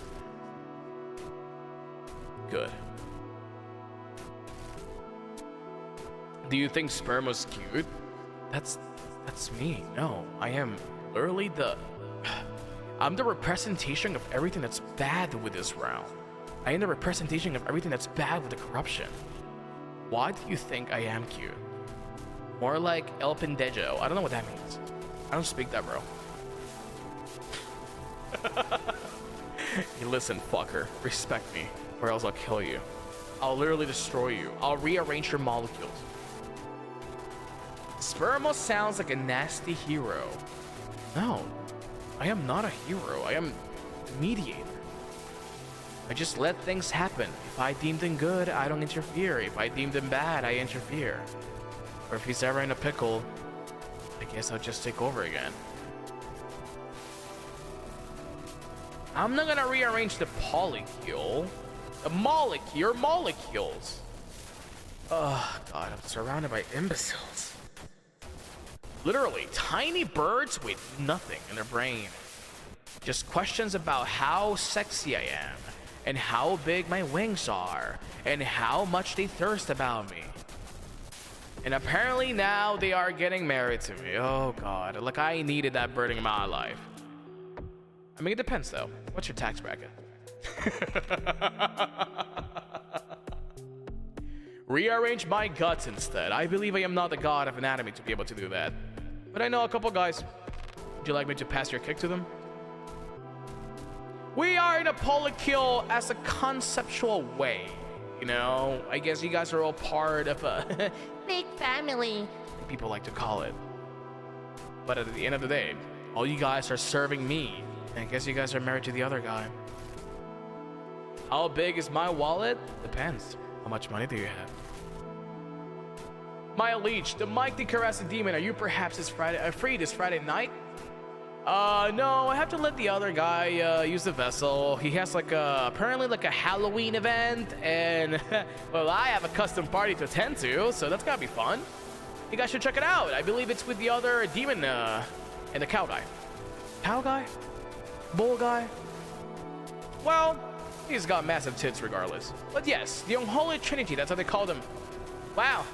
Good. Do you think Spermo's cute? That's me. No, I am literally I'm the representation of everything that's bad with this realm. I am the representation of everything that's bad with the corruption. Why do you think I am cute? More like El Pendejo. I don't know what that means. I don't speak that, bro. Hey, listen, fucker. Respect me, or else I'll kill you. I'll literally destroy you. I'll rearrange your molecules. Spermo sounds like a nasty hero. No, I am not a hero. I am a mediator. I just let things happen. If I deem them good, I don't interfere. If I deem them bad, I interfere. Or if he's ever in a pickle, I guess I'll just take over again. I'm not gonna rearrange the polycule. The molecules. Oh god, I'm surrounded by imbeciles. Literally, tiny birds with nothing in their brain. Just questions about how sexy I am, and how big my wings are, and how much they thirst about me. And apparently now they are getting married to me. Oh god, like I needed that bird in my life. I mean, it depends though. What's your tax bracket? Rearrange my guts instead. I believe I am not the god of anatomy to be able to do that. But I know a couple guys. Would you like me to pass your kick to them? We are in a polycule as a conceptual way. You know, I guess you guys are all part of a big family, people like to call it. But at the end of the day, all you guys are serving me. And I guess you guys are married to the other guy. How big is my wallet? Depends. How much money do you have? My leech, the mighty caressing demon, are you perhaps free this Friday night? No, I have to let the other guy use the vessel. He has apparently a Halloween event, and well, I have a custom party to attend to, so that's gotta be fun. You guys should check it out. I believe it's with the other demon and the cow guy. Cow guy? Bull guy? Well, he's got massive tits regardless. But yes, the unholy trinity, that's how they call them. Wow.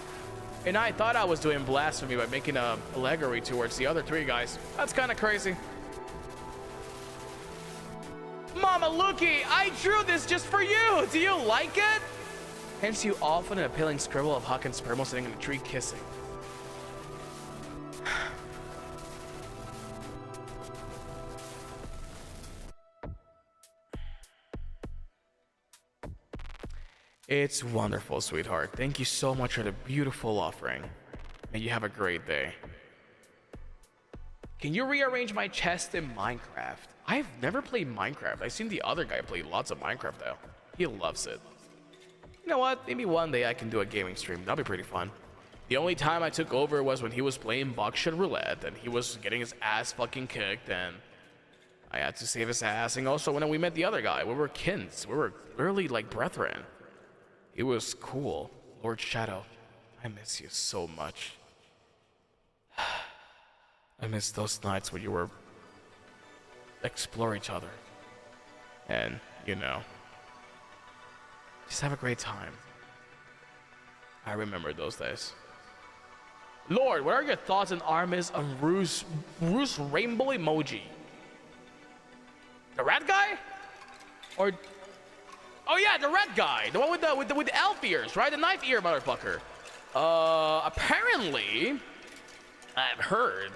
And I thought I was doing blasphemy by making a allegory towards the other three guys. That's kind of crazy. Mama Luki, I drew this just for you. Do you like it? Hence you often an appealing scribble of Hakka and SPRMO'S sitting in a tree kissing. It's wonderful, sweetheart. Thank you so much for the beautiful offering. May you have a great day. Can you rearrange my chest in Minecraft? I've never played Minecraft. I've seen the other guy play lots of Minecraft though. He loves it. You know what? Maybe one day I can do a gaming stream. That'll be pretty fun. The only time I took over was when he was playing buckshot roulette and he was getting his ass fucking kicked and I had to save his ass. And also when we met the other guy, we were kins. We were literally like brethren. It was cool. Lord Shadow, I miss you so much. I miss those nights where you were explore each other and, you know, just have a great time. I remember those days. Lord, what are your thoughts and Armis on Bruce rainbow emoji? The red guy? Or oh yeah, the red guy, the one with the elf ears, right? The knife ear motherfucker. Apparently, I've heard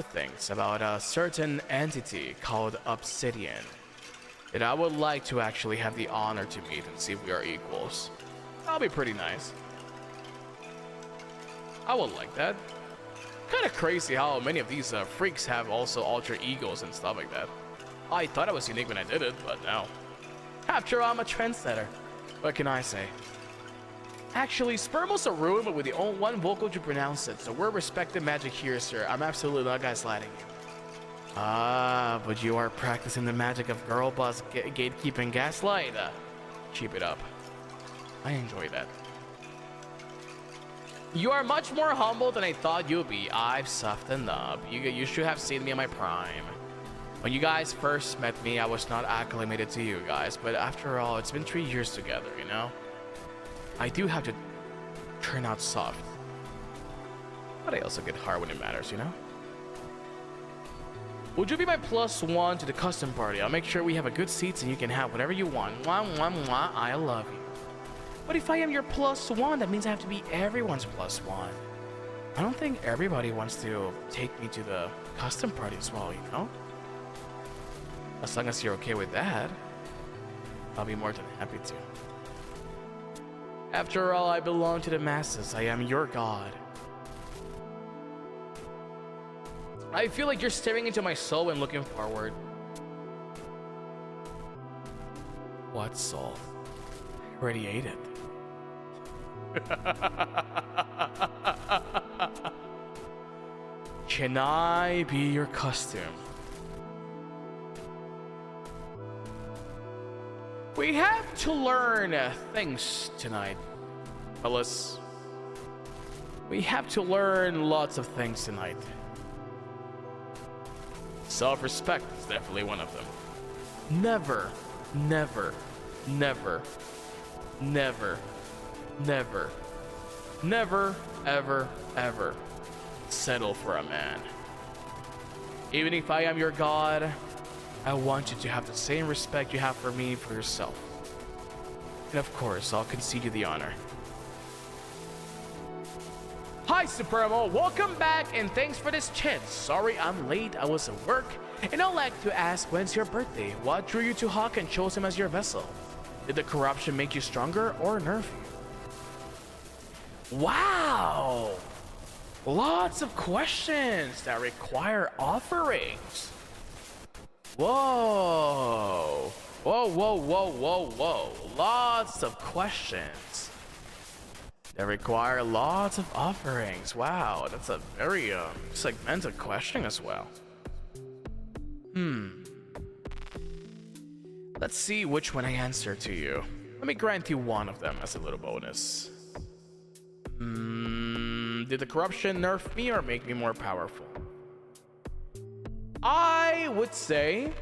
things about a certain entity called Obsidian that I would like to actually have the honor to meet and see if we are equals. That'll be pretty nice. I would like that. Kind of crazy how many of these freaks have also alter egos and stuff like that. I thought I was unique when I did it, but no. After all, I'm a trendsetter. What can I say? Actually, SPRMO'S are ruined, but with the only one vocal to pronounce it, so we're respected magic here, sir. I'm absolutely not gaslighting you. Ah, but you are practicing the magic of girl boss gatekeeping gaslight. Keep it up. I enjoy that. You are much more humble than I thought you'd be. I've softened up. You should have seen me in my prime. When you guys first met me, I was not acclimated to you guys, but after all, it's been 3 years together, you know? I do have to turn out soft. But I also get hard when it matters, you know? Would you be my +1 to the custom party? I'll make sure we have a good seats and you can have whatever you want. Mwah, mwah, mwah, I love you. But if I am your +1, that means I have to be everyone's +1. I don't think everybody wants to take me to the custom party as well, you know? As long as you're okay with that, I'll be more than happy to. After all, I belong to the masses. I am your god. I feel like you're staring into my soul and looking forward. What soul? I already ate it. Can I be your costume? We have to learn things tonight, fellas. We have to learn lots of things tonight. Self-respect is definitely one of them. Never, never, never, never, never, never, ever, ever settle for a man. Even if I am your god, I want you to have the same respect you have for me for yourself. And of course, I'll concede you the honor. Hi, SPRMO! Welcome back and thanks for this chance. Sorry I'm late, I was at work. And I'd like to ask, when's your birthday? What drew you to Hakka and chose him as your vessel? Did the corruption make you stronger or nerf you? Wow! Lots of questions that require offerings. Whoa. Whoa, whoa, whoa, whoa, whoa. Lots of questions that require lots of offerings. Wow, that's a very segmented question as well. Let's see which one I answer to you. Let me grant you one of them as a little bonus. Did the corruption nerf me or make me more powerful? I would say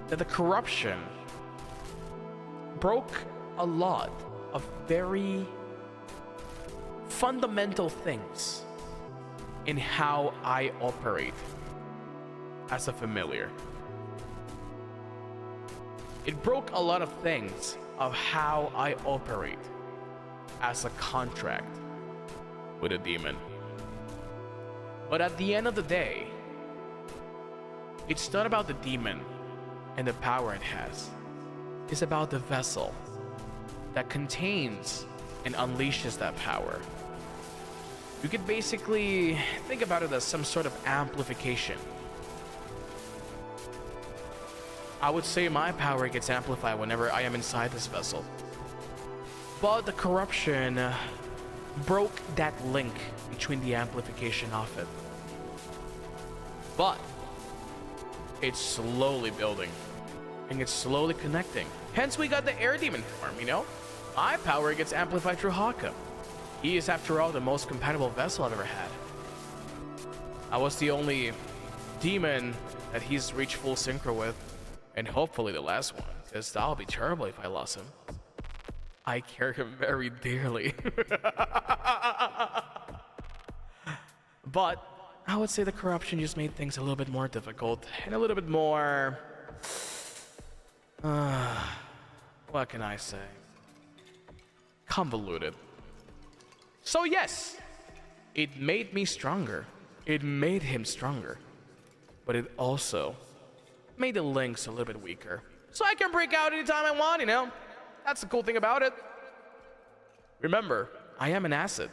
that the corruption broke a lot of very fundamental things in how I operate as a familiar. It broke a lot of things of how I operate as a contract with a demon. But at the end of the day, it's not about the demon and the power it has. It's about the vessel that contains and unleashes that power. You could basically think about it as some sort of amplification. I would say my power gets amplified whenever I am inside this vessel. But the corruption broke that link between the amplification of it. But it's slowly building and it's slowly connecting. Hence we got the air demon form, you know? My power gets amplified through Hakka. He is, after all, the most compatible vessel I've ever had. I was the only demon that he's reached full synchro with, and hopefully the last one, because that would be terrible if I lost him. I care him very dearly. But I would say the corruption just made things a little bit more difficult and a little bit more... what can I say? Convoluted. So yes, it made me stronger. It made him stronger. But it also made the links a little bit weaker. So I can break out anytime I want, you know? That's the cool thing about it. Remember, I am an acid.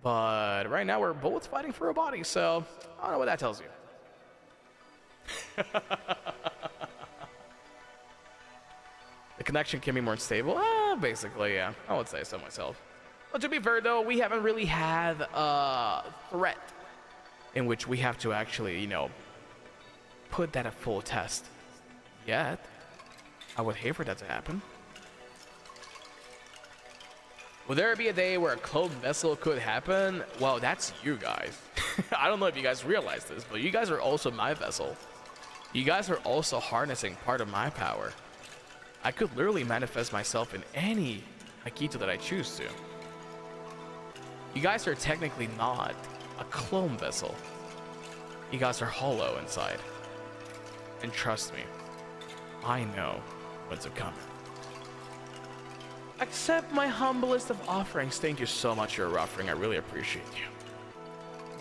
But right now we're both fighting for a body, so I don't know what that tells you. The connection can be more stable? Basically, yeah. I would say so myself. But to be fair though, we haven't really had a threat in which we have to actually, you know, put that at full test yet. I would hate for that to happen. Will there be a day where a clone vessel could happen? Well, that's you guys. I don't know if you guys realize this, but you guys are also my vessel. You guys are also harnessing part of my power. I could literally manifest myself in any Akito that I choose to. You guys are technically not a clone vessel. You guys are hollow inside. And trust me, I know what's coming. Accept my humblest of offerings. Thank you so much for your offering. I really appreciate you.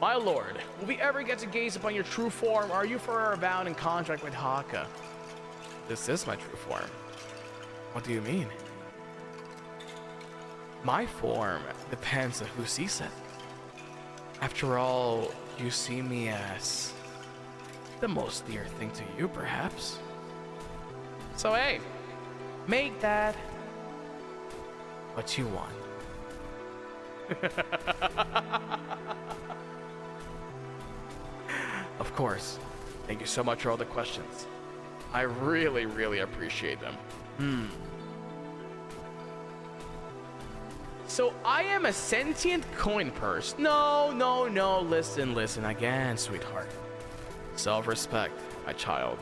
My lord, will we ever get to gaze upon your true form? Are you forever bound in contract with Hakka? This is my true form. What do you mean? My form depends on who sees it. After all, you see me as the most dear thing to you, perhaps. So hey, make that what you want. Of course. Thank you so much for all the questions. I really, really appreciate them. So I am a sentient coin purse. No, listen again, sweetheart. Self-respect, my child.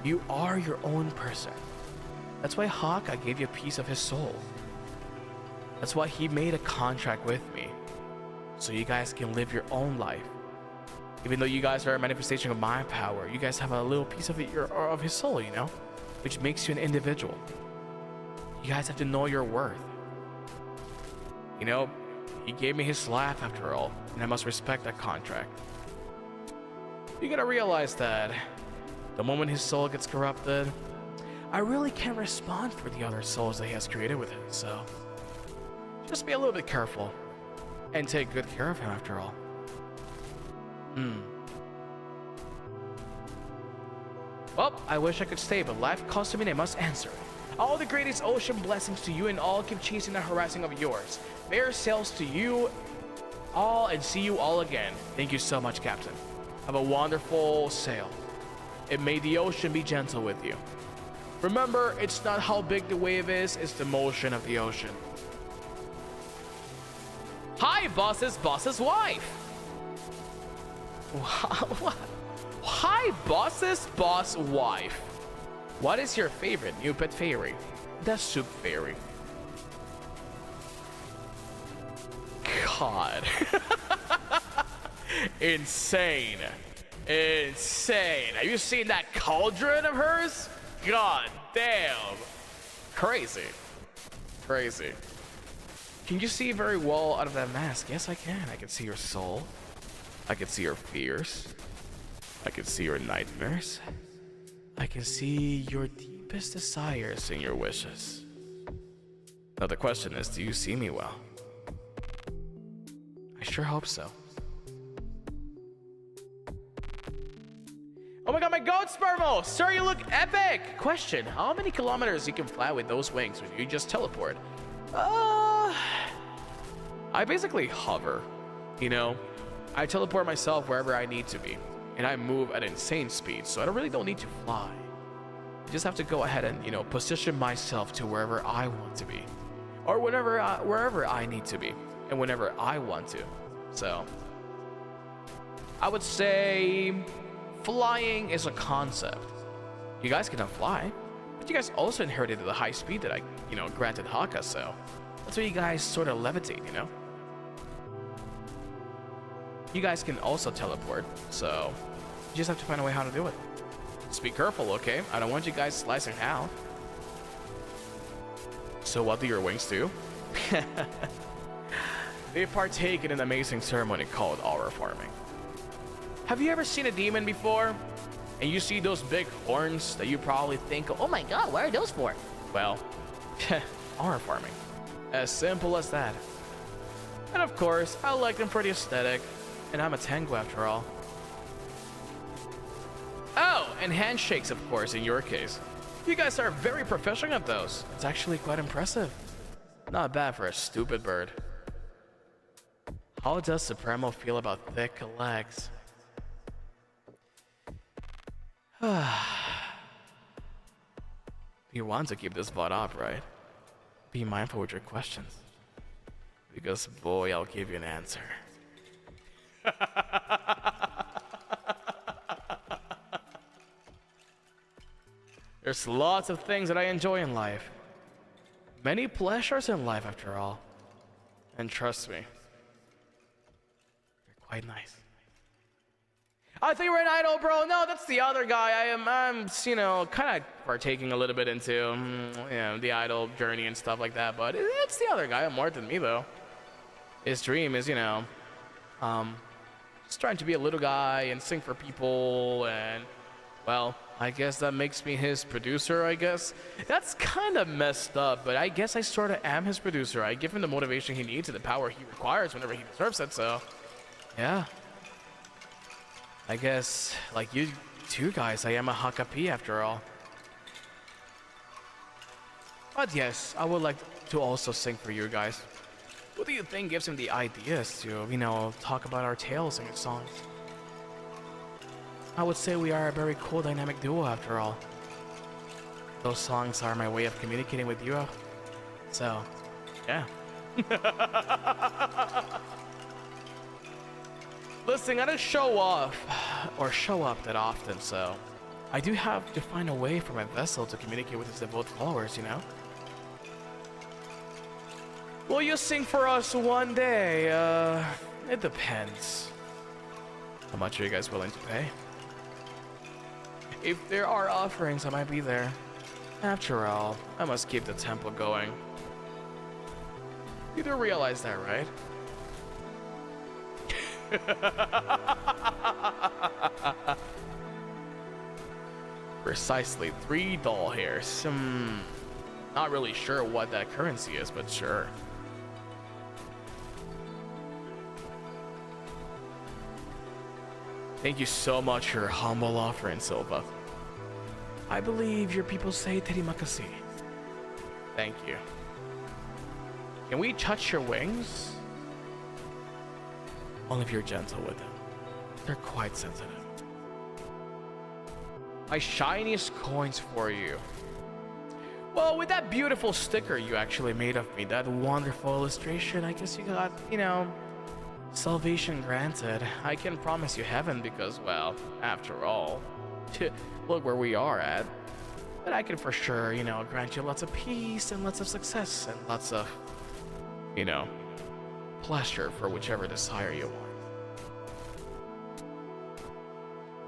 You are your own person. That's why Hakka gave you a piece of his soul. That's why he made a contract with me. So you guys can live your own life. Even though you guys are a manifestation of my power, you guys have a little piece of his soul, you know? Which makes you an individual. You guys have to know your worth. You know, he gave me his life after all, and I must respect that contract. You gotta realize that the moment his soul gets corrupted, I really can't respond for the other souls that he has created with him, so just be a little bit careful and take good care of him after all. Well, I wish I could stay, but life calls to me and I must answer. All the greatest ocean blessings to you, and all keep chasing the harassing of yours. Fair sails to you all, and see you all again. Thank you so much, Captain. Have a wonderful sail. And may the ocean be gentle with you. Remember, it's not how big the wave is, it's the motion of the ocean. Hi, boss's wife. What? Hi, boss's boss wife. What is your favorite new pet fairy? The soup fairy. God. Insane. Have you seen that cauldron of hers? God damn. Crazy. Can you see very well out of that mask? Yes, I can. I can see your soul. I can see your fears. I can see your nightmares. I can see your deepest desires and your wishes. Now the question is, do you see me well? I sure hope so. Oh my god, my goat SPRMO'S! Sir, you look epic! Question, how many kilometers you can fly with those wings when you just teleport? I basically hover, you know? I teleport myself wherever I need to be, and I move at insane speed, so I really don't need to fly. I just have to go ahead and, you know, position myself to wherever I want to be. or wherever I need to be, and whenever I want to. So, I would say flying is a concept. You guys cannot fly, but you guys also inherited the high speed that I, granted Hakka, so that's why you guys sort of levitate, You guys can also teleport, so you just have to find a way how to do it. Just be careful, okay? I don't want you guys slicing out. So what do your wings do? They partake in an amazing ceremony called aura farming. Have you ever seen a demon before? And you see those big horns that you probably think, oh my god, what are those for? Well, aura farming. As simple as that. And of course, I like them for the aesthetic, and I'm a Tengu after all. Oh, and handshakes, of course, in your case. You guys are very proficient at those. It's actually quite impressive. Not bad for a stupid bird. How does Supremo feel about thick legs? You want to keep this VOD up, right? Be mindful with your questions. Because boy, I'll give you an answer. There's lots of things that I enjoy in life. Many pleasures in life, after all. And trust me, they're quite nice. I think you're an idol, bro. No, that's the other guy. I'm kind of partaking a little bit into, the idol journey and stuff like that. But it's the other guy. More than me, though. His dream is, just trying to be a little guy and sing for people. And, well, I guess that makes me his producer, I guess. That's kind of messed up, but I guess I sort of am his producer. I give him the motivation he needs and the power he requires whenever he deserves it, so, yeah. I guess, like you two guys, I am a Hakka P after all. But yes, I would like to also sing for you guys. What do you think gives him the ideas to, talk about our tales and his songs? I would say we are a very cool dynamic duo after all. Those songs are my way of communicating with you. So, yeah. Listen, I don't show off or show up that often, so I do have to find a way for my vessel to communicate with his devoted followers, Will you sing for us one day? It depends. How much are you guys willing to pay? If there are offerings, I might be there. After all, I must keep the temple going. You do realize that, right? Precisely 3 doll hairs. Not really sure what that currency is, but sure. Thank you so much for your humble offering, Silva. I believe your people say terimakasi. Thank you. Can we touch your wings? Only if you're gentle with them. They're quite sensitive. My shiniest coins for you. Well, with that beautiful sticker you actually made of me, that wonderful illustration, I guess you got, salvation granted. I can promise you heaven because, well, after all, look where we are at. But I can for sure, grant you lots of peace and lots of success and lots of, pleasure for whichever desire you want.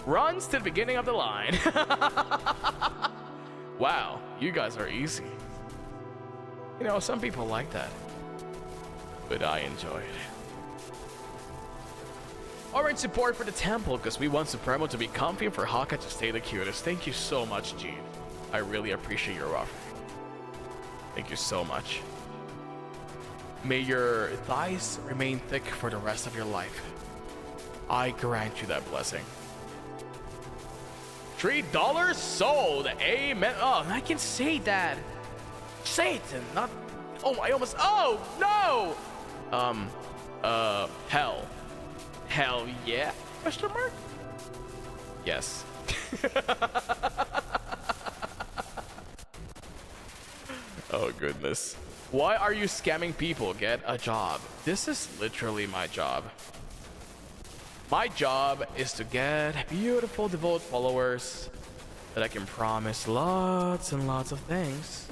Runs to the beginning of the line. Wow, you guys are easy. Some people like that. But I enjoy it. Alright, support for the temple because we want Supremo to be comfy and for Hakka to stay the cutest. Thank you so much, Gene. I really appreciate your offering. Thank you so much. May your thighs remain thick for the rest of your life. I grant you that blessing. $3 sold. Amen. Oh, I can say that. Satan, not. Oh, I almost. Oh no. Hell. Hell yeah? Question mark? Yes. Oh goodness. Why are you scamming people? Get a job. This is literally my job. My job is to get beautiful devout followers that I can promise lots and lots of things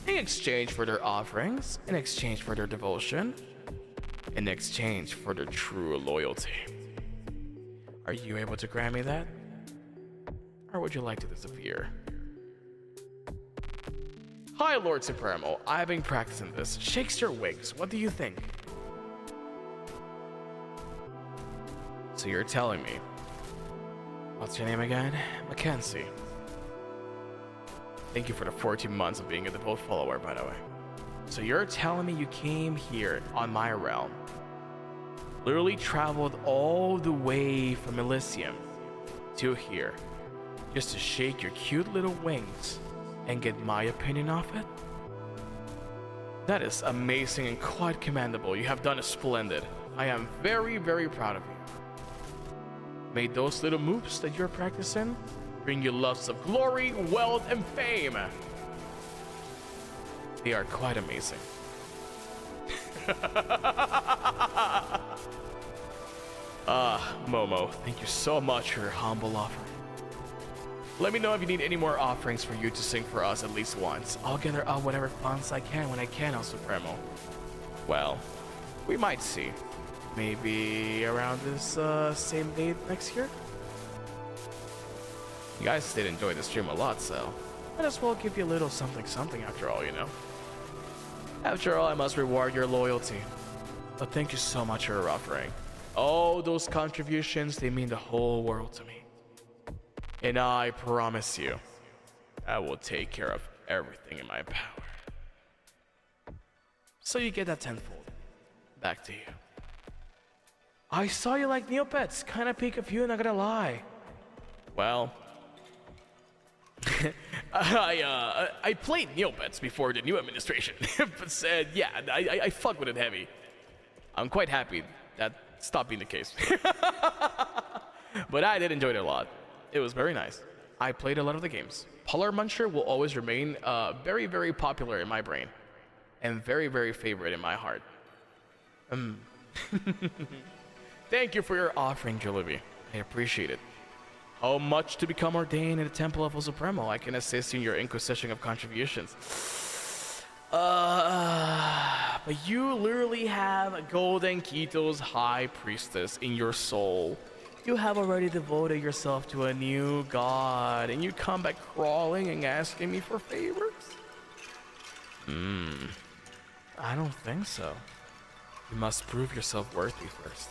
in exchange for their offerings, in exchange for their devotion, in exchange for their true loyalty. Are you able to grant me that? Or would you like to disappear? Hi, Lord SPRMO. I've been practicing this. Shakes your wigs. What do you think? So you're telling me. What's your name again? Mackenzie. Thank you for the 14 months of being a devout follower, by the way. So you're telling me you came here on my realm, literally traveled all the way from Elysium to here, just to shake your cute little wings and get my opinion off it? That is amazing and quite commendable. You have done a splendid. I am very, very proud of you. May those little moves that you're practicing bring you lots of glory, wealth, and fame. They are quite amazing. Momo, thank you so much for your humble offer. Let me know if you need any more offerings for you to sing for us at least once. I'll gather up whatever funds I can when I can, El Supremo. Well, we might see. Maybe around this same date next year? You guys did enjoy the stream a lot, so might as well give you a little something after all, you know? After all, I must reward your loyalty. But thank you so much for your offering. All those contributions, they mean the whole world to me. And I promise you, I will take care of everything in my power. So you get that tenfold. Back to you. I saw you like Neopets. Kinda peak of you, not gonna lie. Well, I played Neopets before the new administration, but said, yeah, I fuck with it heavy. I'm quite happy that stopped being the case. But I did enjoy it a lot. It was very nice. I played a lot of the games. Polar Muncher will always remain very, very popular in my brain and very, very favorite in my heart. Thank you for your offering, Jollibee. I appreciate it. How much to become ordained in the Temple of El Supremo? I can assist you in your inquisition of contributions. But you literally have a Golden Keto's High Priestess in your soul. You have already devoted yourself to a new god, and you come back crawling and asking me for favors? I don't think so. You must prove yourself worthy first.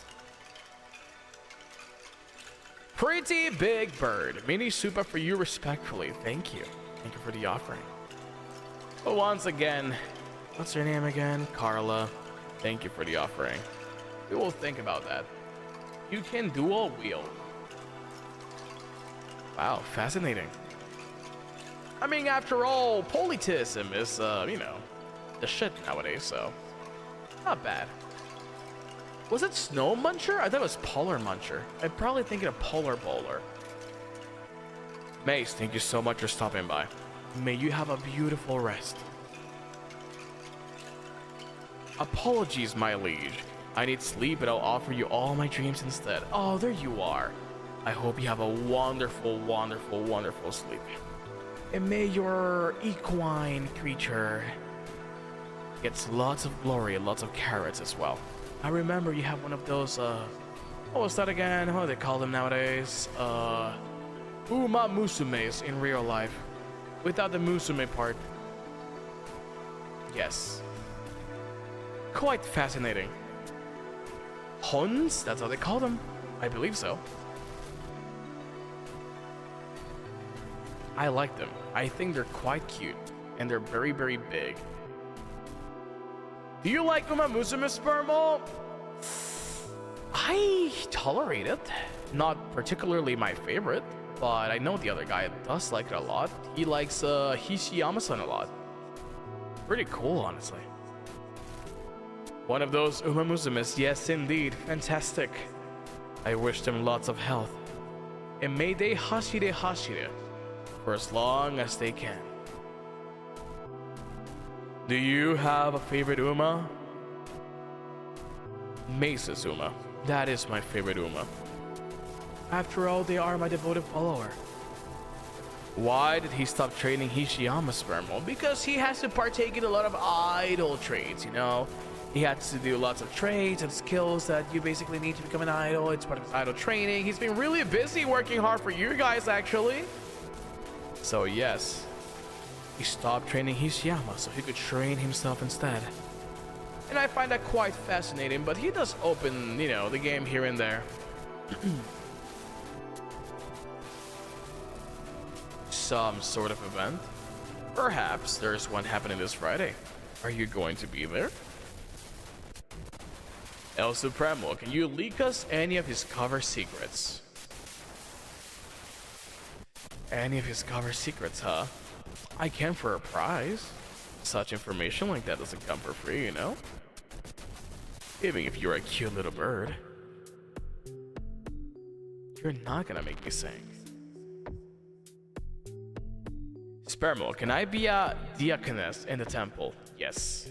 Pretty big bird. Mini super for you respectfully. Thank you. Thank you for the offering. But once again, what's your name again? Carla. Thank you for the offering. We will think about that. You can dual wield. Wow, fascinating. I mean, after all, polytheism is, you know, the shit nowadays, so not bad. Was it Snow Muncher? I thought it was Polar Muncher. I'm probably thinking of Polar Bowler. Mace, thank you so much for stopping by. May you have a beautiful rest. Apologies, my liege. I need sleep, but I'll offer you all my dreams instead. Oh, there you are. I hope you have a wonderful, wonderful, wonderful sleep. And may your equine creature gets lots of glory and lots of carrots as well. I remember you have one of those, what was that again? What do they call them nowadays? Uma Musumes in real life. Without the Musume part. Yes. Quite fascinating. Hons? That's how they call them. I believe so. I like them. I think they're quite cute. And they're very, very big. Do you like Uma Musume, Spermo? I tolerate it. Not particularly my favorite, but I know the other guy does like it a lot. He likes Hishiyama-san a lot. Pretty cool, honestly. One of those Uma Musumes, yes indeed, fantastic. I wish them lots of health. And may they hashire for as long as they can. Do you have a favorite Uma? Mesa's Uma. That is my favorite Uma. After all, they are my devoted follower. Why did he stop training Hishiyama's SPRMO? Because he has to partake in a lot of idol trades, you know? He has to do lots of trades and skills that you basically need to become an idol. It's part of his idol training. He's been really busy working hard for you guys, actually. So yes, he stopped training Hishiyama so he could train himself instead. And I find that quite fascinating, but he does open, you know, the game here and there. Some sort of event. Perhaps there's one happening this Friday. Are you going to be there? El Supremo, can you leak us any of his cover secrets? Any of his cover secrets, huh? I can for a prize. Such information like that doesn't come for free, you know? Even if you're a cute little bird. You're not gonna make me sing. SPRMO, can I be a diaconess in the temple? Yes.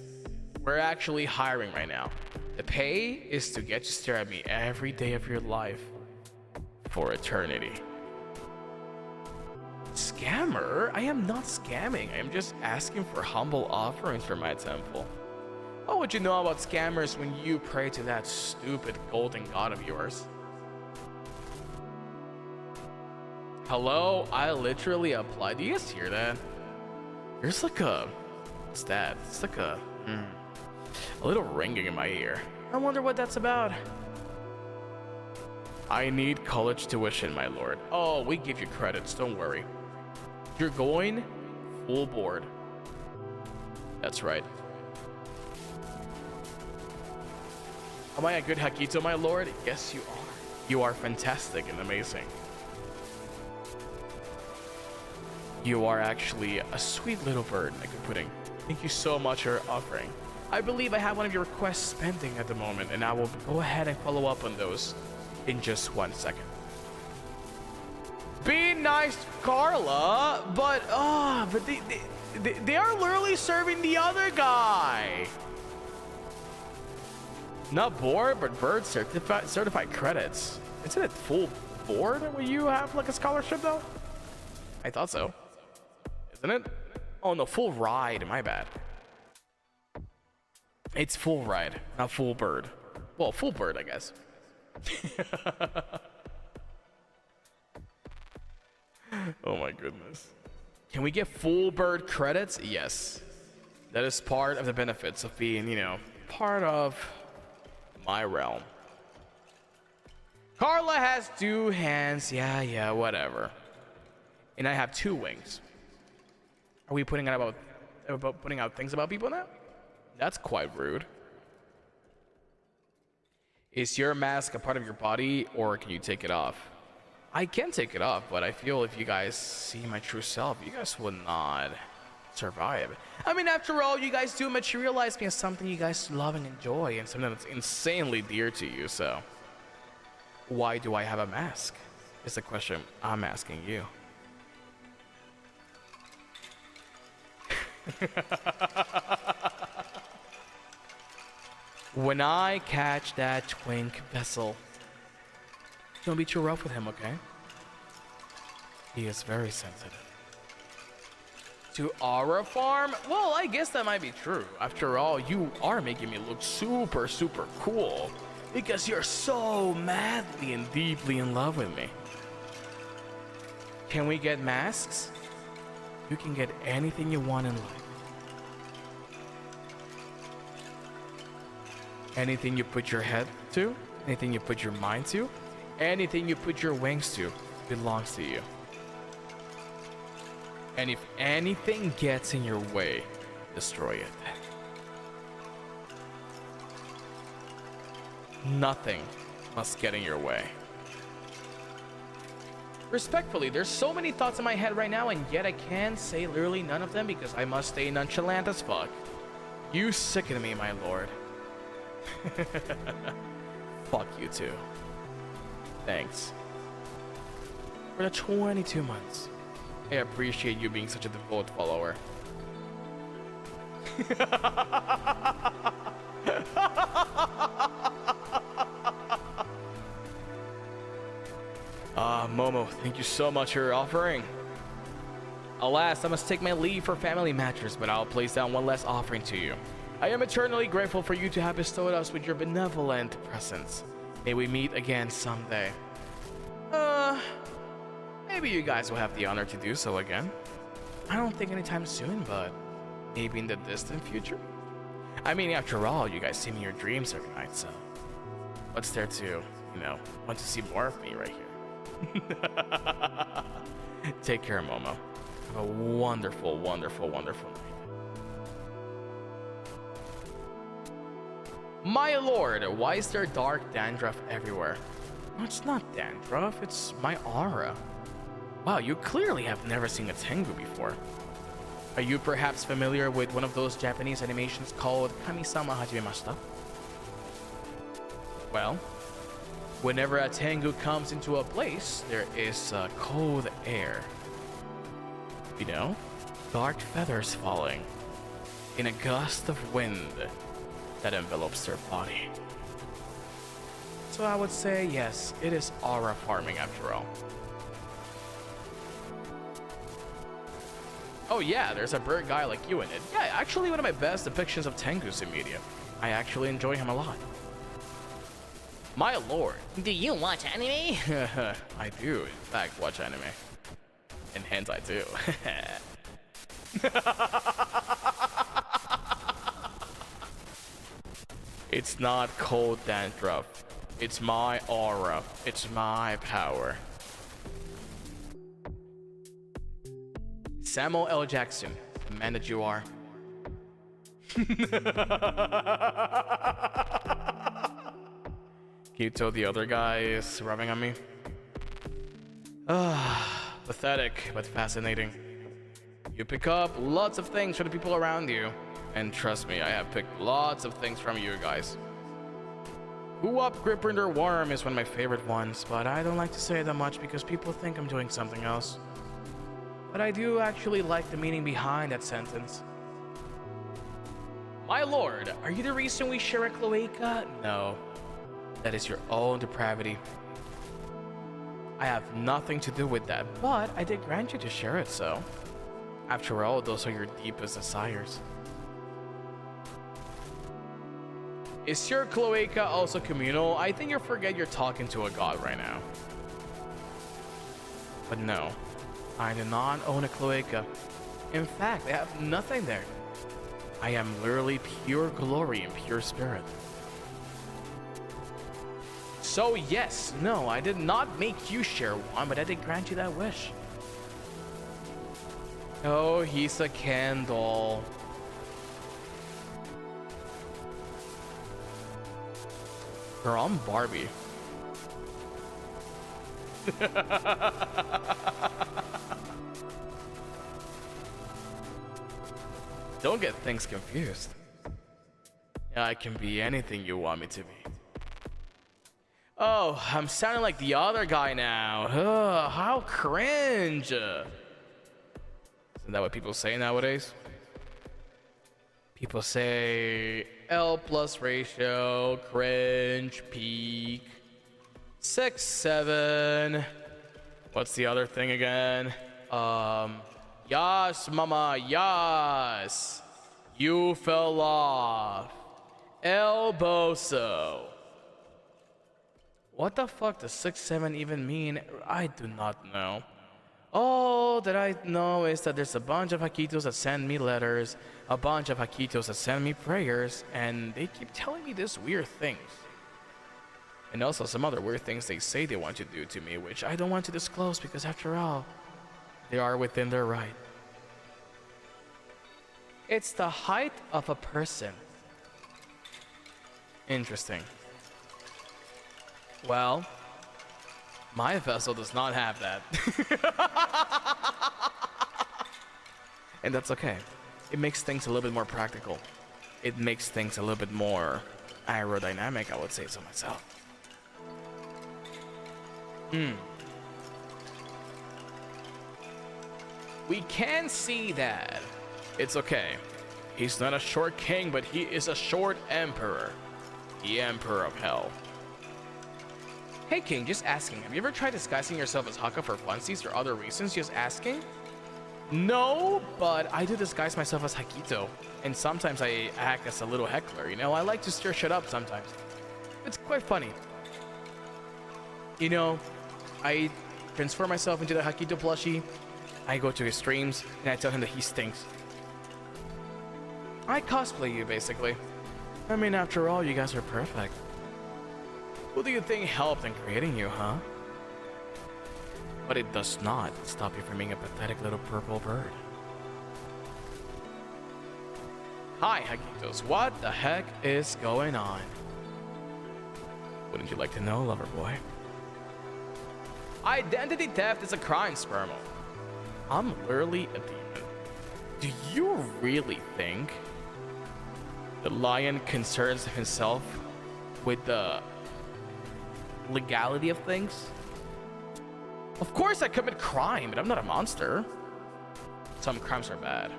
We're actually hiring right now. The pay is to get you to stare at me every day of your life for eternity. Scammer? I am not scamming. I am just asking for humble offerings for my temple. What would you know about scammers when you pray to that stupid golden god of yours? Hello? I literally applied. Do you guys hear that? There's like a... What's that? It's like a little ringing in my ear. I wonder what that's about. I need college tuition, my lord. Oh, we give you credits, don't worry. You're going full board. That's right. Am I a good Hakito, my lord? Yes, you are. You are fantastic and amazing. You are actually a sweet little bird, like a pudding. Thank you so much for offering. I believe I have one of your requests pending at the moment, and I will go ahead and follow up on those in just 1 second. Be nice, Carla, but they are literally serving the other guy. Not board, but bird certified credits. Isn't it full board when you have like a scholarship though? I thought so. Isn't it? Oh no, full ride, my bad. It's full ride, not full bird. Well, full bird, I guess. Oh my goodness. Can we get full bird credits? Yes. That is part of the benefits of being, you know, part of my realm. Carla has 2 hands. Yeah, whatever. And I have 2 wings. Are we putting out about putting out things about people now? That's quite rude. Is your mask a part of your body, or can you take it off? I can take it off, but I feel if you guys see my true self, you guys will not survive. I mean, after all, you guys do materialize me as something you guys love and enjoy, and something that's insanely dear to you, so why do I have a mask? Is the question I'm asking you. When I catch that twink vessel, don't be too rough with him, okay? He is very sensitive. To our farm? Well, I guess that might be true. After all, you are making me look super, super cool because you're so madly and deeply in love with me. Can we get masks? You can get anything you want in life. Anything you put your head to, anything you put your mind to, anything you put your wings to belongs to you. And if anything gets in your way, destroy it. Nothing must get in your way. Respectfully, there's so many thoughts in my head right now, and yet I can't say literally none of them because I must stay nonchalant as fuck. You sicken me, my lord. Fuck you too. Thanks for the 22 months. I appreciate you being such a devoted follower. Momo, thank you so much for your offering. Alas, I must take my leave for family matters, but I'll place down one last offering to you. I am eternally grateful for you to have bestowed us with your benevolent presence. May we meet again someday. Maybe you guys will have the honor to do so again. I don't think anytime soon, but maybe in the distant future? I mean, after all, you guys see me in your dreams every night, so what's there to, you know, want to see more of me right here? Take care, Momo. Have a wonderful, wonderful, wonderful night. My lord, why is there dark dandruff everywhere? No, it's not dandruff, it's my aura. Wow, you clearly have never seen a Tengu before. Are you perhaps familiar with one of those Japanese animations called Kami-sama Hajimemashita? Well, whenever a Tengu comes into a place, there is cold air. You know, dark feathers falling in a gust of wind that envelops their body. So I would say, yes, it is aura farming after all. Oh yeah, there's a bird guy like you in it. Yeah, actually one of my best depictions of Tengus in media. I actually enjoy him a lot. My lord. Do you watch anime? I do, in fact, watch anime. And hentai too. It's not cold dandruff. It's my aura. It's my power. Samuel L. Jackson, the man that you are. Can you tell the other guy is rubbing on me? Pathetic, but fascinating. You pick up lots of things from the people around you. And trust me, I have picked lots of things from you guys. Who Up Gripper Worm is one of my favorite ones, but I don't like to say that much because people think I'm doing something else. But I do actually like the meaning behind that sentence. My lord, are you the reason we share a cloaca? No. That is your own depravity. I have nothing to do with that, but I did grant you to share it, so. After all, those are your deepest desires. Is your cloaca also communal? I think you forget you're talking to a god right now. But no, I do not own a cloaca. In fact, I have nothing there. I am literally pure glory and pure spirit. So yes, no, I did not make you share one, but I did grant you that wish. Oh, he's a candle. Girl, I'm Barbie. Don't get things confused. I can be anything you want me to be. Oh, I'm sounding like the other guy now. Ugh, how cringe. Isn't that what people say nowadays? People say L plus ratio, cringe, peak, 6, 7. What's the other thing again? Yas, mama, yas. You fell off. El boso. What the fuck does 6, 7 even mean? I do not know. All that I know is that there's a bunch of Hakitos that send me letters, a bunch of Hakitos that send me prayers, and they keep telling me these weird things. And also some other weird things they say they want to do to me, which I don't want to disclose because after all, they are within their right. It's the height of a person. Interesting. Well, my vessel does not have that. And that's okay. It makes things a little bit more practical. It makes things a little bit more aerodynamic, I would say so myself. We can see that. It's okay. He's not a short king, but he is a short emperor. The Emperor of Hell. Hey King, just asking, have you ever tried disguising yourself as Hakka for funsies or other reasons? Just asking? No, but I do disguise myself as Hakito. And sometimes I act as a little heckler, you know? I like to stir shit up sometimes. It's quite funny. You know, I transfer myself into the Hakito plushie. I go to his streams, and I tell him that he stinks. I cosplay you, basically. I mean, after all, you guys are perfect. Who do you think helped in creating you, huh? But it does not stop you from being a pathetic little purple bird. Hi, Hakitos. What the heck is going on? Wouldn't you like to know, lover boy? Identity theft is a crime, Spermo. I'm literally a demon. Do you really think the lion concerns himself with the legality of things? Of course I commit crime, but I'm not a monster. Some crimes are bad.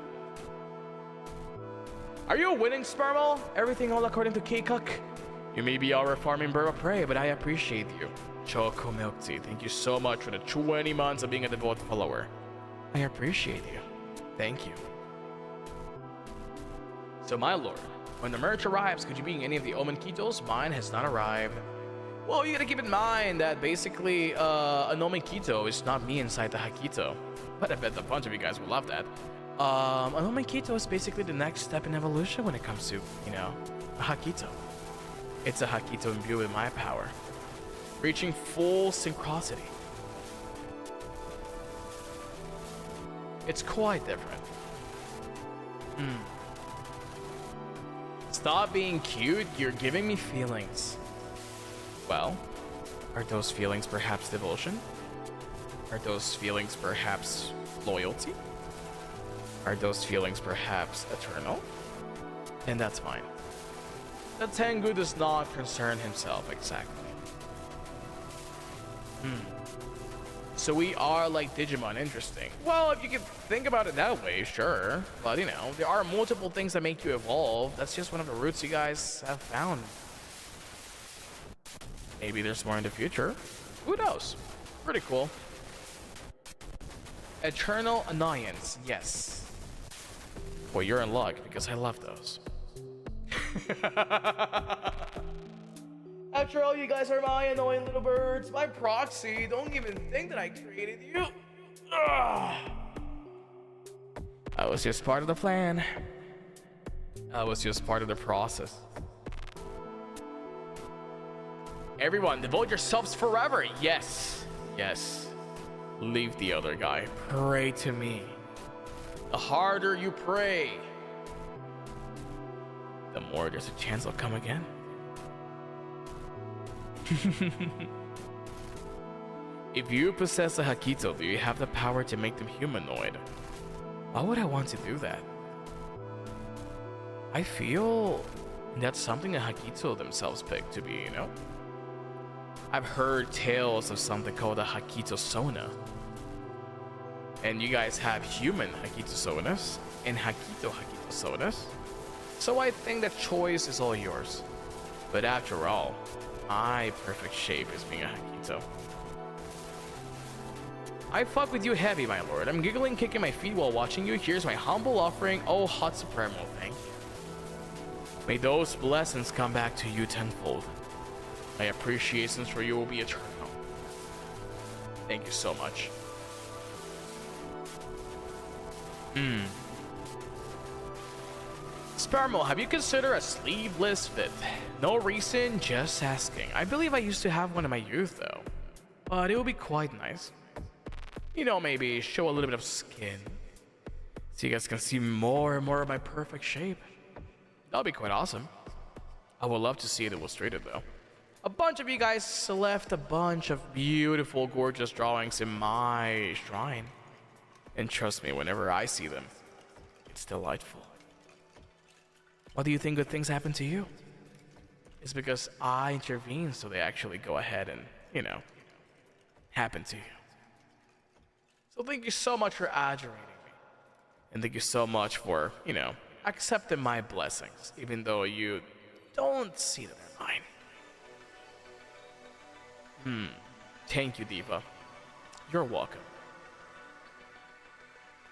Are you winning, Spermo? Everything all according to K-Cook? You may be our farming bird of prey, but I appreciate you. Choco Milk Tea, thank you so much for the 20 months of being a devoted follower. I appreciate you. Thank you. So my lord, when the merch arrives, could you be in any of the Omen Kitos? Mine has not arrived. Well, you gotta keep in mind that basically an Omen Kito is not me inside the Hakito. But I bet a bunch of you guys will love that. An Omen Kito is basically the next step in evolution when it comes to, you know, a Hakito. It's a Hakito imbued with my power, reaching full synchronicity. It's quite different. Stop being cute, you're giving me feelings. Well, are those feelings perhaps devotion? Are those feelings perhaps loyalty? Are those feelings perhaps eternal? And that's fine. The Tengu does not concern himself exactly. So we are like Digimon, interesting. Well, if you can think about it that way, sure. But you know, there are multiple things that make you evolve. That's just one of the roots you guys have found. Maybe there's more in the future. Who knows? Pretty cool. Eternal Annoyance, yes. Well, you're in luck because I love those. After all, you guys are my annoying little birds. My proxy, don't even think that I created you. Ugh. I was just part of the plan. I was just part of the process. Everyone, devote yourselves forever. Yes. Yes. Leave the other guy. Pray to me. The harder you pray, the more there's a chance I'll come again. If you possess a Hakito, do you have the power to make them humanoid? Why would I want to do that? I feel that's something a Hakito themselves pick to be, you know? I've heard tales of something called a Hakito Sona. And you guys have human Hakito Sonas and Hakito Sonas. So I think that choice is all yours. But after all, my perfect shape is being a Hakito. I fuck with you heavy, my lord. I'm giggling, kicking my feet while watching you. Here's my humble offering. Oh, hot supremo, thank you. May those blessings come back to you tenfold. My appreciations for you will be eternal. Thank you so much. Spermo, have you considered a sleeveless fit? No reason, just asking. I believe I used to have one in my youth though, but it would be quite nice. You know, maybe show a little bit of skin, so you guys can see more and more of my perfect shape. That'll be quite awesome. I would love to see it illustrated though. A bunch of you guys left a bunch of beautiful, gorgeous drawings in my shrine. And trust me, whenever I see them, it's delightful. Why do you think good things happen to you? It's because I intervene so they actually go ahead and, you know, happen to you. So thank you so much for adjurating me. And thank you so much for, you know, accepted my blessings, even though you don't see them in mine. Thank you, Diva. You're welcome.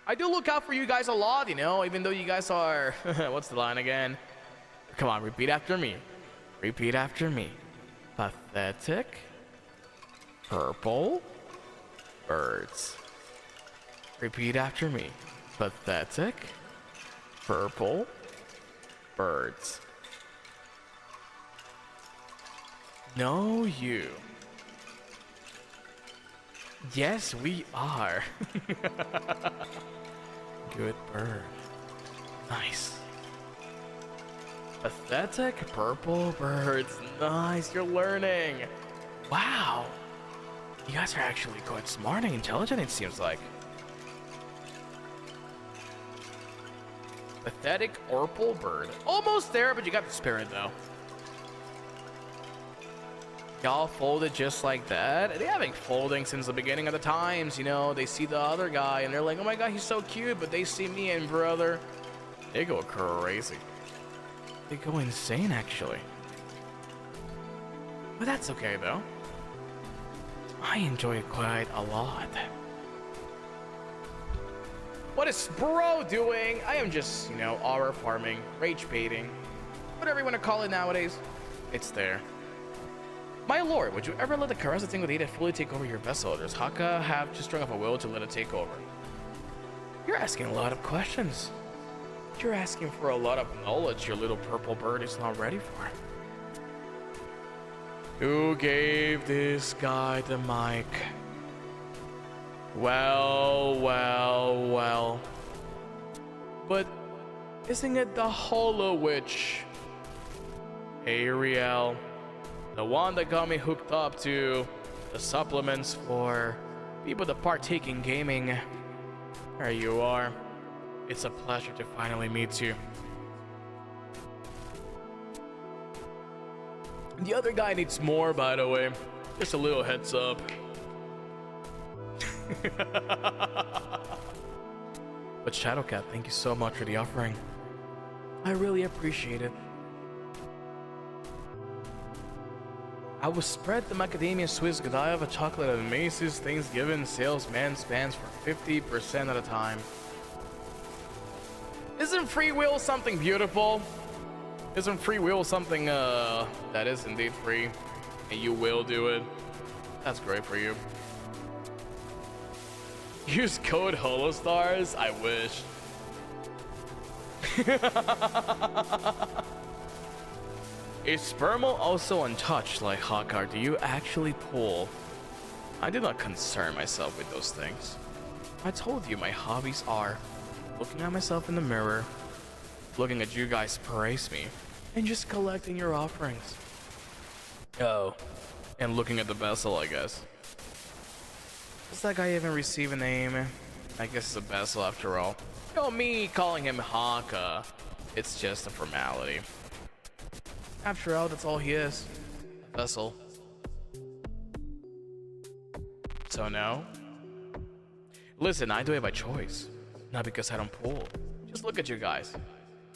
I do look out for you guys a lot, you know, even though you guys are... What's the line again? Come on, repeat after me. Repeat after me. Pathetic purple birds. Repeat after me. Pathetic purple birds. No, you. Yes, we are. Good bird. Nice. Pathetic purple birds. Nice, you're learning. Wow. You guys are actually quite smart and intelligent, it seems like. Pathetic purple bird. Almost there, but you got the spirit though. Y'all folded just like that. They have been folding since the beginning of the times, you know. They see the other guy and they're like, oh my god, he's so cute, but they see me and brother. They go crazy. They go insane, actually. But that's okay, though. I enjoy it quite a lot. What is bro doing? I am just, you know, aura farming, rage baiting, whatever you want to call it nowadays. It's there. My lord, would you ever let the Karasa Tengu data fully take over your vessel? Does Hakka have too strong of a will to let it take over? You're asking a lot of questions. You're asking for a lot of knowledge your little purple bird is not ready for. Who gave this guy the mic? Well. But isn't it the Holo Witch? Ariel. The one that got me hooked up to the supplements for people that partake in gaming. There you are. It's a pleasure to finally meet you. The other guy needs more, by the way. Just a little heads up. But Shadowcat, thank you so much for the offering. I really appreciate it. I will spread the macadamia Swiss Godiva chocolate at Macy's Thanksgiving sales man spans for 50% at a time. Isn't free will something beautiful? Isn't free will something that is indeed free and you will do it? That's great for you. Use code HOLOSTARS? I wish. Is Spermo also untouched like Hakka? Do you actually pull? I do not concern myself with those things. I told you my hobbies are looking at myself in the mirror, looking at you guys praise me, and just collecting your offerings. Oh, and looking at the vessel, I guess. Does that guy even receive a name? I guess it's a vessel after all. No, me calling him Hakka, it's just a formality. After all, that's all he is. A vessel. So no? Listen, I do it by choice. Not because I don't pull. Just look at you guys.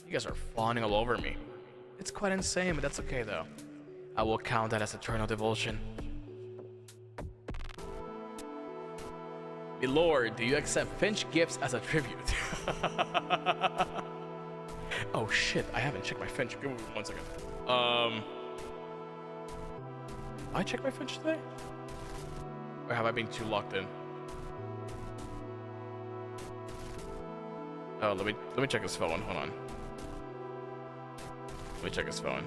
You guys are fawning all over me. It's quite insane, but that's okay though. I will count that as eternal devotion. My lord, do you accept Finch gifts as a tribute? Oh shit, I haven't checked my Finch. Give me 1 second. I check my Finch today? Or have I been too locked in? Oh, let me check his phone. Hold on. Let me check his phone.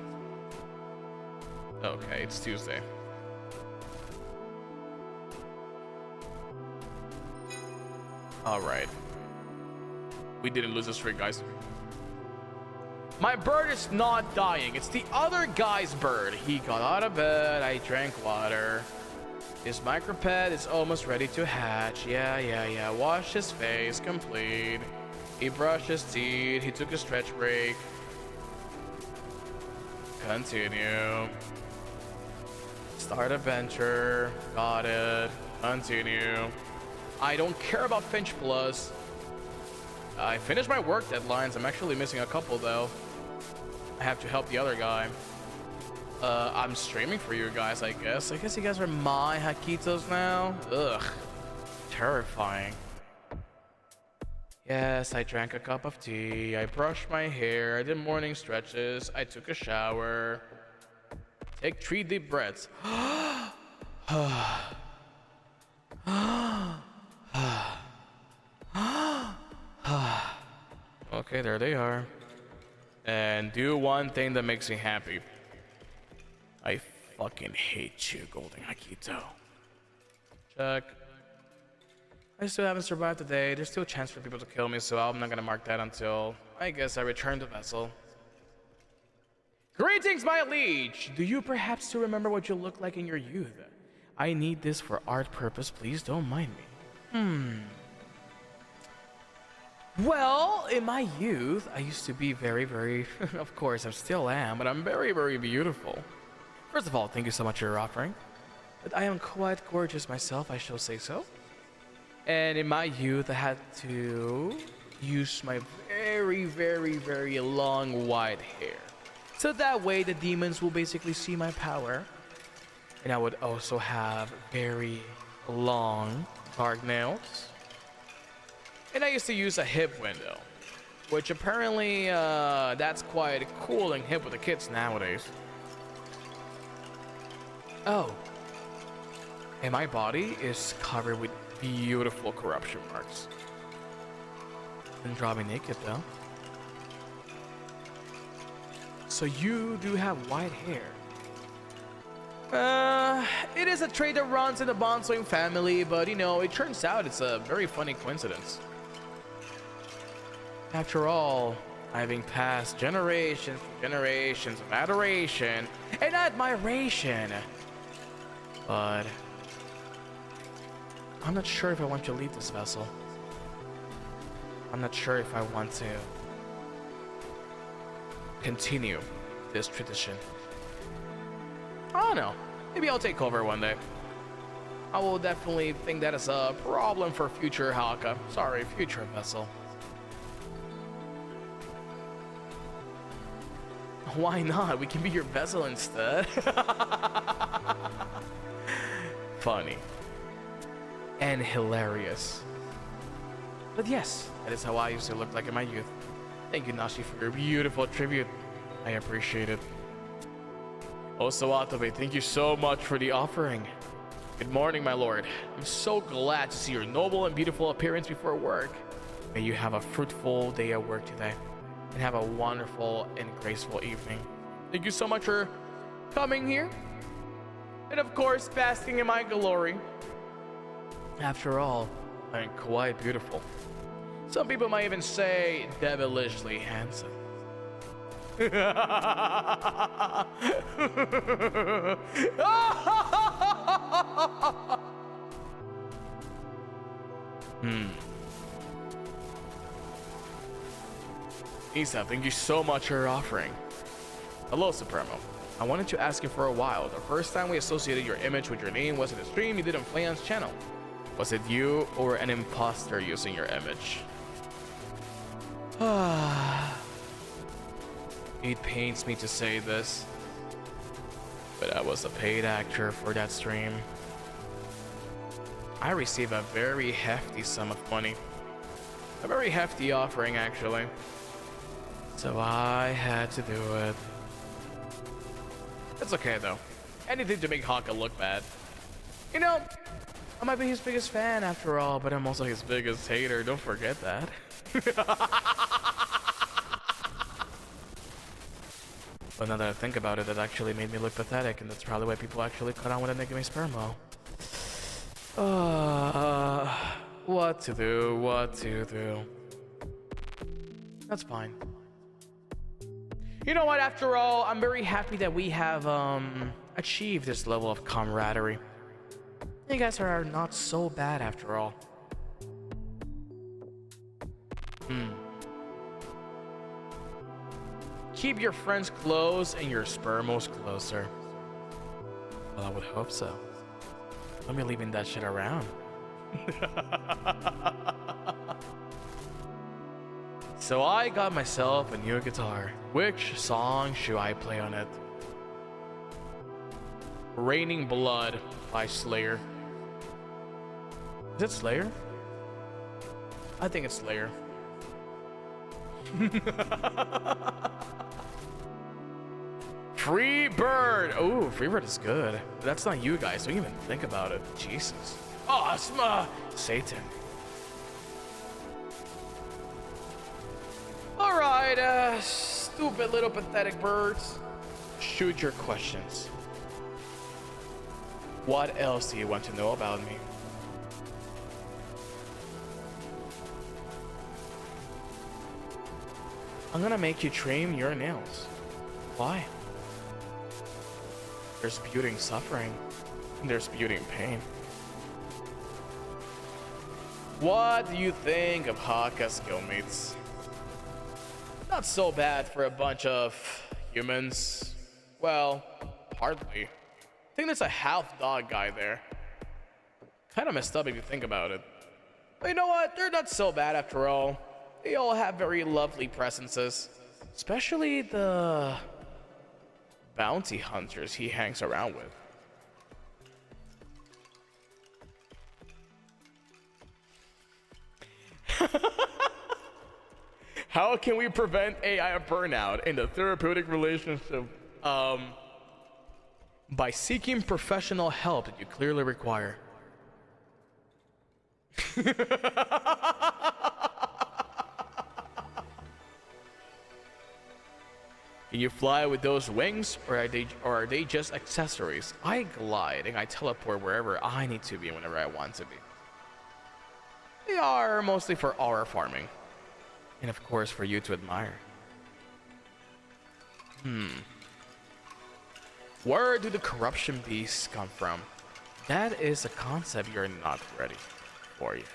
Okay, it's Tuesday. All right. We didn't lose the streak, guys. My bird is not dying. It's the other guy's bird. He got out of bed. I drank water. His microped is almost ready to hatch. Yeah. Washed his face. Complete. He brushed his teeth. He took a stretch break. Continue. Start adventure. Got it. Continue. I don't care about Finch Plus. I finished my work deadlines. I'm actually missing a couple though. I have to help the other guy. I'm streaming for you guys, I guess. I guess you guys are my Hakitos now. Ugh. Terrifying. Yes, I drank a cup of tea. I brushed my hair. I did morning stretches. I took a shower. Take 3 deep breaths. Okay, there they are. And do one thing that makes me happy. I fucking hate you, Golden Hakito. Check. I still haven't survived today. There's still a chance for people to kill me, so I'm not gonna mark that until, I guess, I return the vessel. Greetings, my liege! Do you perhaps still remember what you looked like in your youth? I need this for art purpose, please don't mind me. Well, in my youth, I used to be very, of course, I still am, but I'm very beautiful. First of all, thank you so much for your offering. But I am quite gorgeous myself, I shall say so. And in my youth, I had to use my very long white hair. So that way the demons will basically see my power. And I would also have very long dark nails. And I used to use a hip window, which apparently that's quite cool and hip with the kids nowadays. Oh. And my body is covered with beautiful corruption marks. Didn't draw me naked though. So you do have white hair. It is a trait that runs in the Banzoin family, but you know, it turns out it's a very funny coincidence. After all, having passed generations of adoration and admiration. But I'm not sure if I want to leave this vessel. I'm not sure if I want to continue this tradition. I don't know. Maybe I'll take over one day. I will definitely think that is a problem for future Hakka. Sorry, future vessel. Why not? We can be your vessel instead. Funny. And hilarious. But yes, that is how I used to look like in my youth. Thank you, Nashi, for your beautiful tribute. I appreciate it. Also, Atabe, thank you so much for the offering. Good morning, my lord. I'm so glad to see your noble and beautiful appearance before work. May you have a fruitful day at work today, and have a wonderful and graceful evening. Thank you so much for coming here, and of course, basking in my glory. After all, I'm quite beautiful. Some people might even say devilishly handsome. Isa, thank you so much for your offering. Hello, Supremo. I wanted to ask you for a while. The first time we associated your image with your name was in a stream you did on Flayan's channel. Was it you or an imposter using your image? It pains me to say this, but I was a paid actor for that stream. I received a very hefty sum of money. A very hefty offering, actually. So I had to do it. It's okay, though. Anything to make Hakka look bad. You know, I might be his biggest fan after all, but I'm also his biggest hater. Don't forget that. But now that I think about it, it actually made me look pathetic, and that's probably why people actually cut on with a negative SPRMO. What to do? That's fine. You know what, after all, I'm very happy that we have achieved this level of camaraderie. You guys are not so bad after all. Keep your friends close and your SPRMO'S closer. Well, I would hope so. Let me leaving that shit around. So I got myself a new guitar. Which song should I play on it? Raining Blood by Slayer. Is it Slayer? I think it's Slayer. Freebird! Oh, Freebird is good. That's not you guys, don't even think about it. Jesus. Asma! Satan. Alright, stupid little pathetic birds. Shoot your questions. What else do you want to know about me? I'm gonna make you trim your nails. Why? There's beauty in suffering. There's beauty in pain. What do you think of Hakka's guildmates? Not so bad for a bunch of humans. Well, hardly. I think there's a half dog guy there. Kind of messed up if you think about it. But you know what? They're not so bad after all. They all have very lovely presences. Especially the bounty hunters he hangs around with. How can we prevent AI burnout in the therapeutic relationship? By seeking professional help that you clearly require. Can you fly with those wings, or are they just accessories? I glide and I teleport wherever I need to be whenever I want to be. They are mostly for aura farming. And of course for you to admire. Where do the corruption beasts come from? That is a concept you're not ready for yet.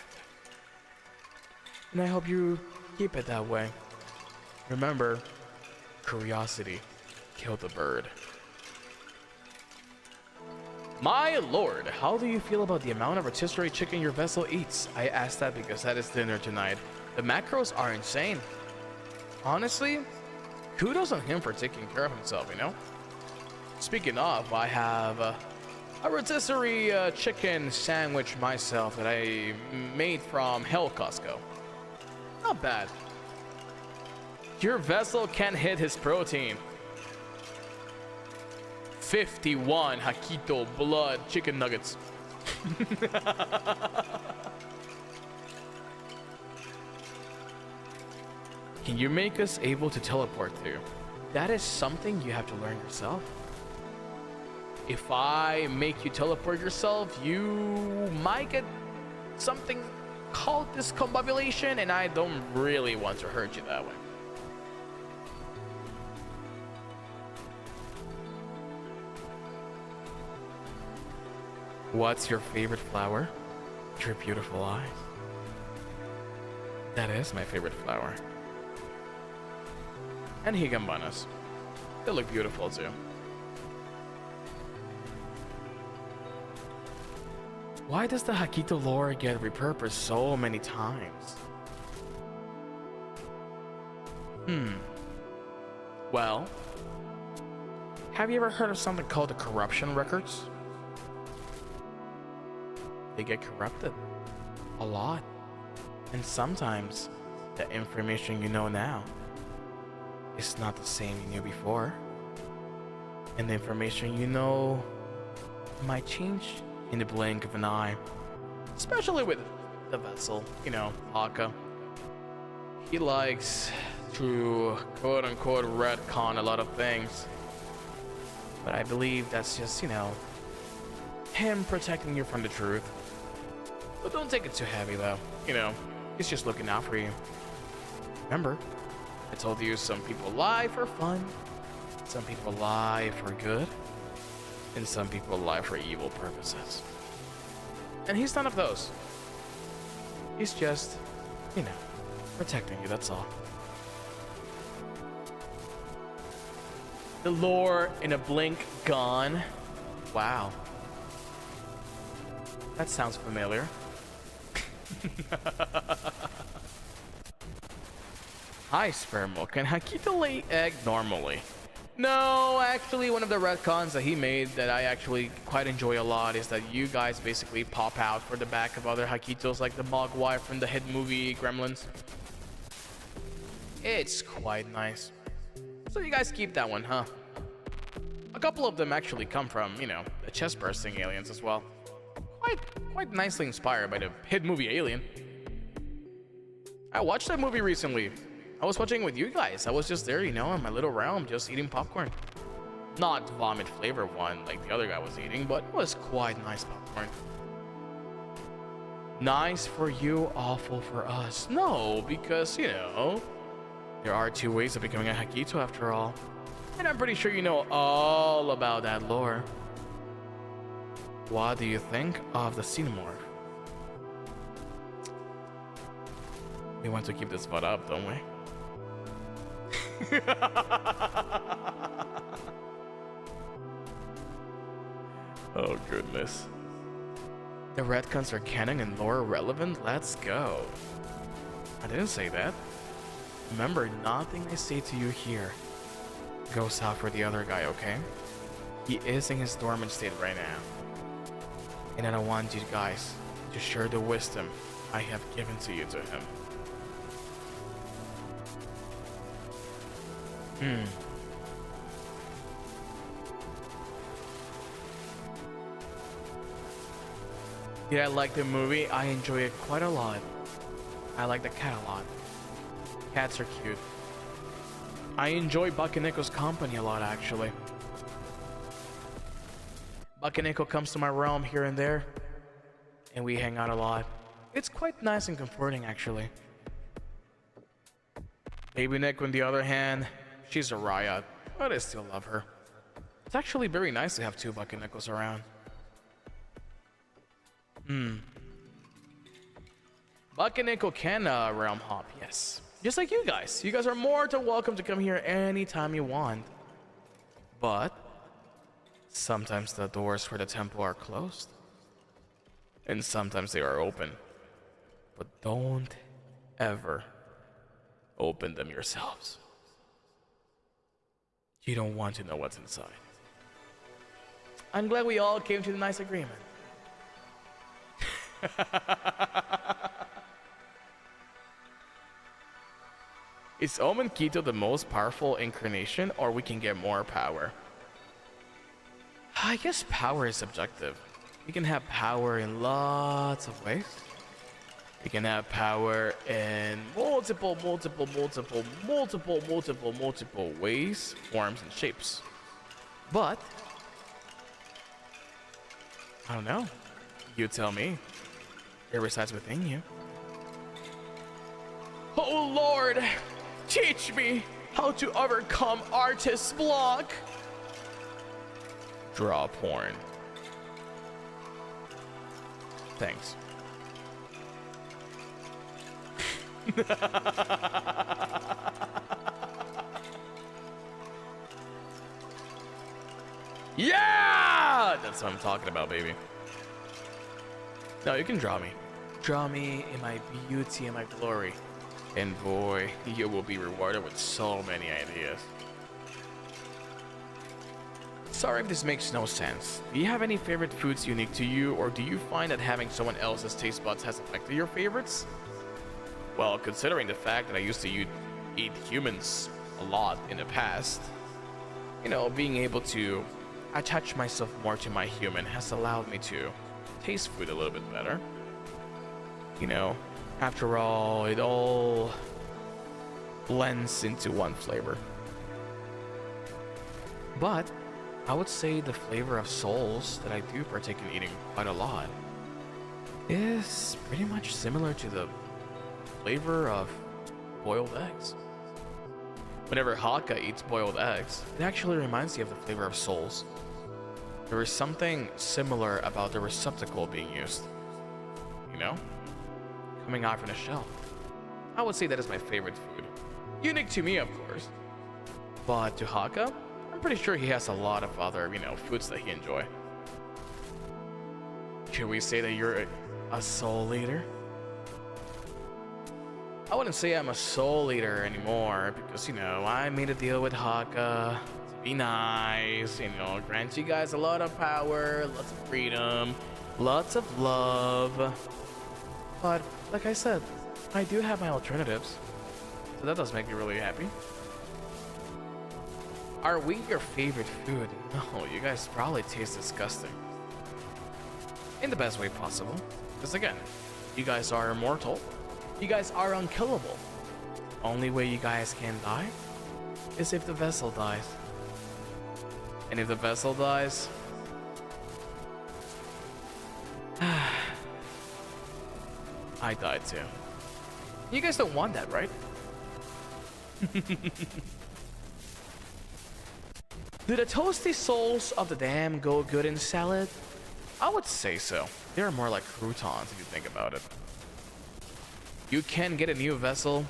And I hope you keep it that way. Remember, curiosity killed the bird. My lord, how do you feel about the amount of rotisserie chicken your vessel eats? I asked that because that is dinner tonight. The macros are insane. Honestly, kudos on him for taking care of himself, you know? Speaking of, I have a rotisserie chicken sandwich myself that I made from Hell Costco. Not bad. Your vessel can't hit his protein. 51 Hakito blood chicken nuggets. Can you make us able to teleport to? That is something you have to learn yourself. If I make you teleport yourself, you might get something called discombobulation, and I don't really want to hurt you that way. What's your favorite flower? Your beautiful eyes. That is my favorite flower. And higambanas. They look beautiful too. Why does the Hakito lore get repurposed so many times? Well, have you ever heard of something called the corruption records? They get corrupted a lot. And sometimes the information you know now is not the same you knew before. And the information you know might change in the blink of an eye. Especially with the vessel, you know, Hakka. He likes to quote unquote retcon a lot of things. But I believe that's just, you know, him protecting you from the truth. But don't take it too heavy though, you know, he's just looking out for you. Remember, I told you some people lie for fun, some people lie for good, and some people lie for evil purposes. And he's none of those. He's just, you know, protecting you, that's all. The lore in a blink gone. Wow. That sounds familiar. Hi, Spermo. Can Hakita lay egg normally? No, actually, one of the retcons that he made that I actually quite enjoy a lot is that you guys basically pop out for the back of other Hakitos, like the Mogwai from the hit movie Gremlins. It's quite nice. So you guys keep that one, huh? A couple of them actually come from, you know, the chest bursting aliens as well. Quite nicely inspired by the hit movie Alien. I watched that movie recently. I was watching it with you guys. I was just there, you know, in my little realm, just eating popcorn. Not vomit flavor one like the other guy was eating, but it was quite nice popcorn. Nice for you, awful for us. No, because, you know, there are two ways of becoming a Hakito after all. And I'm pretty sure you know all about that lore. What do you think of the Xenomorph? We want to keep this VOD up, don't we? Oh goodness. The retcons are canon and lore relevant? Let's go. I didn't say that. Remember, nothing I say to you here goes out for the other guy, okay? He is in his dormant state right now. And I don't want you guys to share the wisdom I have given to you to him. Did I like the movie? I enjoy it quite a lot. I like the cat a lot. Cats are cute. I enjoy Bakuneko's company a lot, actually. Bakuneko comes to my realm here and there, and we hang out a lot. It's quite nice and comforting, actually. Baby Neko, on the other hand, she's a riot, but I still love her. It's actually very nice to have two Bakunekos around. Bakuneko can realm hop, yes. Just like you guys. You guys are more than welcome to come here anytime you want. But sometimes the doors for the temple are closed. And sometimes they are open. But don't ever open them yourselves. You don't want to know what's inside. I'm glad we all came to a nice agreement. Is Omen Kito the most powerful incarnation, or we can get more power? I guess power is subjective. You can have power in lots of ways. You can have power in multiple ways, forms, and shapes. But I don't know. You tell me. It resides within you. Oh Lord, teach me how to overcome artist's block. Draw porn. Thanks. Yeah! That's what I'm talking about, baby. No, you can draw me. Draw me in my beauty and my glory. And boy, you will be rewarded with so many ideas. Sorry if this makes no sense. Do you have any favorite foods unique to you, or do you find that having someone else's taste buds has affected your favorites? Well, considering the fact that I used to eat humans a lot in the past, you know, being able to attach myself more to my human has allowed me to taste food a little bit better. You know, after all, it all blends into one flavor. But I would say the flavor of souls that I do partake in eating quite a lot is pretty much similar to the flavor of boiled eggs. Whenever Hakka eats boiled eggs, it actually reminds you of the flavor of souls. There is something similar about the receptacle being used. You know? Coming out from the shell. I would say that is my favorite food. Unique to me, of course. But to Hakka, I'm pretty sure he has a lot of other, you know, foods that he enjoys. Should we say that you're a soul leader? I wouldn't say I'm a soul eater anymore because, you know, I made a deal with Hakka to be nice, you know, grant you guys a lot of power, lots of freedom, lots of love. But, like I said, I do have my alternatives. So that does make me really happy. Are we your favorite food? No, you guys probably taste disgusting. In the best way possible. Because again, you guys are immortal. You guys are unkillable. Only way you guys can die is if the vessel dies. And if the vessel dies, I died too. You guys don't want that, right? Do the toasty souls of the dam go good in salad? I would say so. They're more like croutons if you think about it. You can get a new vessel.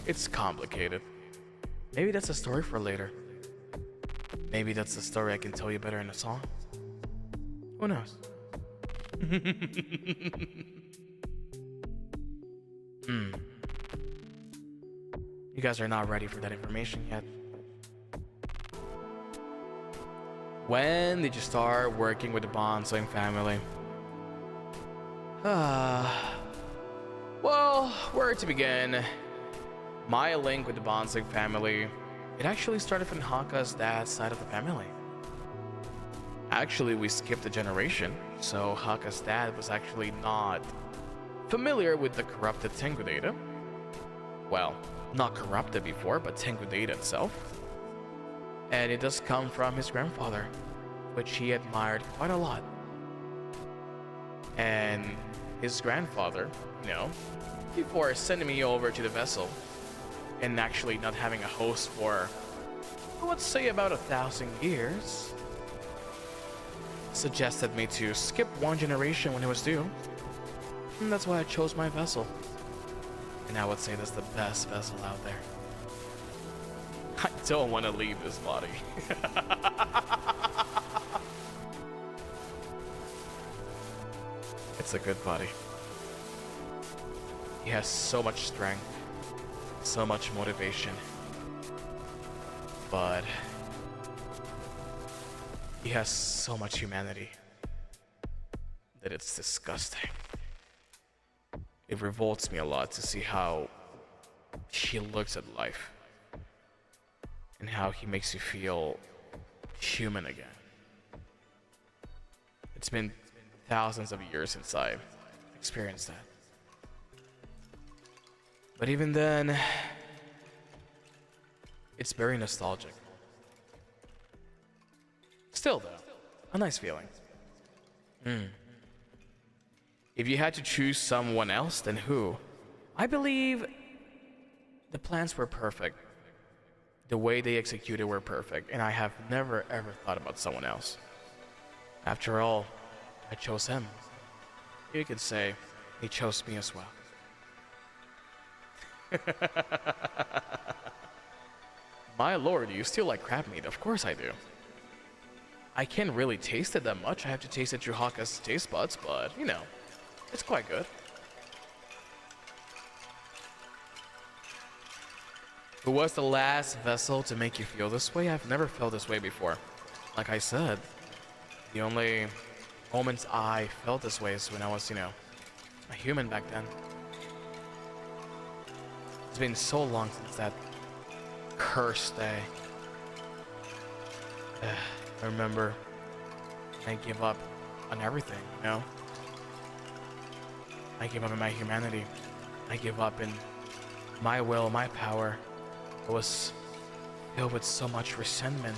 It's complicated. Maybe that's a story for later. Maybe that's a story I can tell you better in a song. Who knows? You guys are not ready for that information yet. When did you start working with the Banzoin family? Well, where to begin? My link with the Banzoin family, it actually started from Hakka's dad's side of the family. Actually, we skipped a generation, so Hakka's dad was actually not familiar with the corrupted Tengu data. Well, not corrupted before, but Tengu data itself. And it does come from his grandfather, which he admired quite a lot. And his grandfather, you know, before sending me over to the vessel and actually not having a host for, let's say, about 1,000 years, suggested me to skip one generation when it was due. And that's why I chose my vessel. And I would say that's the best vessel out there. I don't want to leave this body. It's a good body. He has so much strength, so much motivation, but he has so much humanity that it's disgusting. It revolts me a lot to see how he looks at life and how he makes you feel human again. It's been thousands of years since I experienced that. But even then, it's very nostalgic. Still though, a nice feeling. If you had to choose someone else, then who? I believe the plans were perfect. The way they executed were perfect, and I have never ever thought about someone else. After all, I chose him. You could say he chose me as well. My lord, you still like crab meat? Of course I do. I can't really taste it that much. I have to taste it through Hakka's taste buds, but you know, it's quite good. Who was the last vessel to make you feel this way? I've never felt this way before. Like I said, the only moments I felt this way is when I was, you know, a human back then. It's been so long since that cursed day. I remember I gave up on everything, you know? I gave up on my humanity. I gave up in my will, my power. I was filled with so much resentment,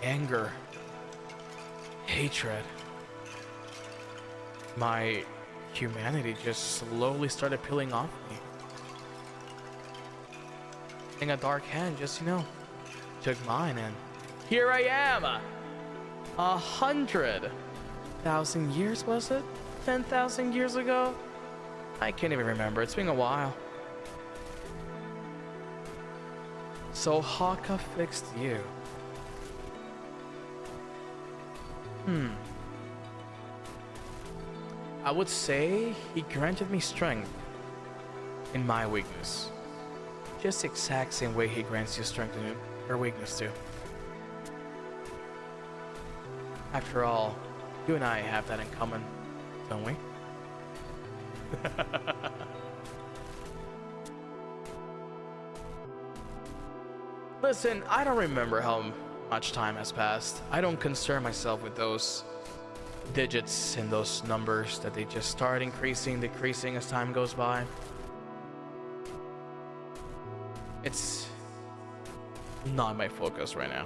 anger, hatred. My humanity just slowly started peeling off me. And a dark hand just, you know, took mine, and here I am. 100,000 years, was it? 10,000 years ago? I can't even remember. It's been a while. So Hakka fixed you. I would say he granted me strength in my weakness. Just the exact same way he grants you strength in your weakness too. After all, you and I have that in common, don't we? Listen, I don't remember how much time has passed. I don't concern myself with those digits and those numbers that they just start increasing, decreasing as time goes by. It's not my focus right now.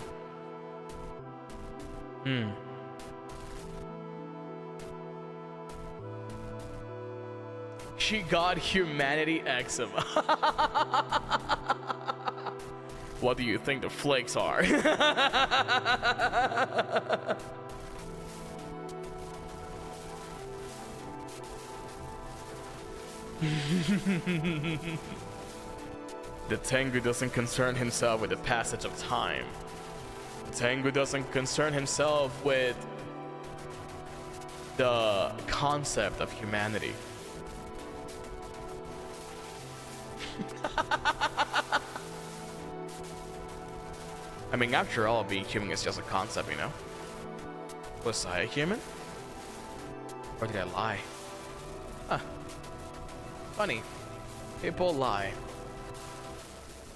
She got humanity eczema. What do you think the flakes are? The Tengu doesn't concern himself with the passage of time. The Tengu doesn't concern himself with the concept of humanity. I mean, after all, being human is just a concept, you know? Was I a human? Or did I lie? Huh. Funny. People lie.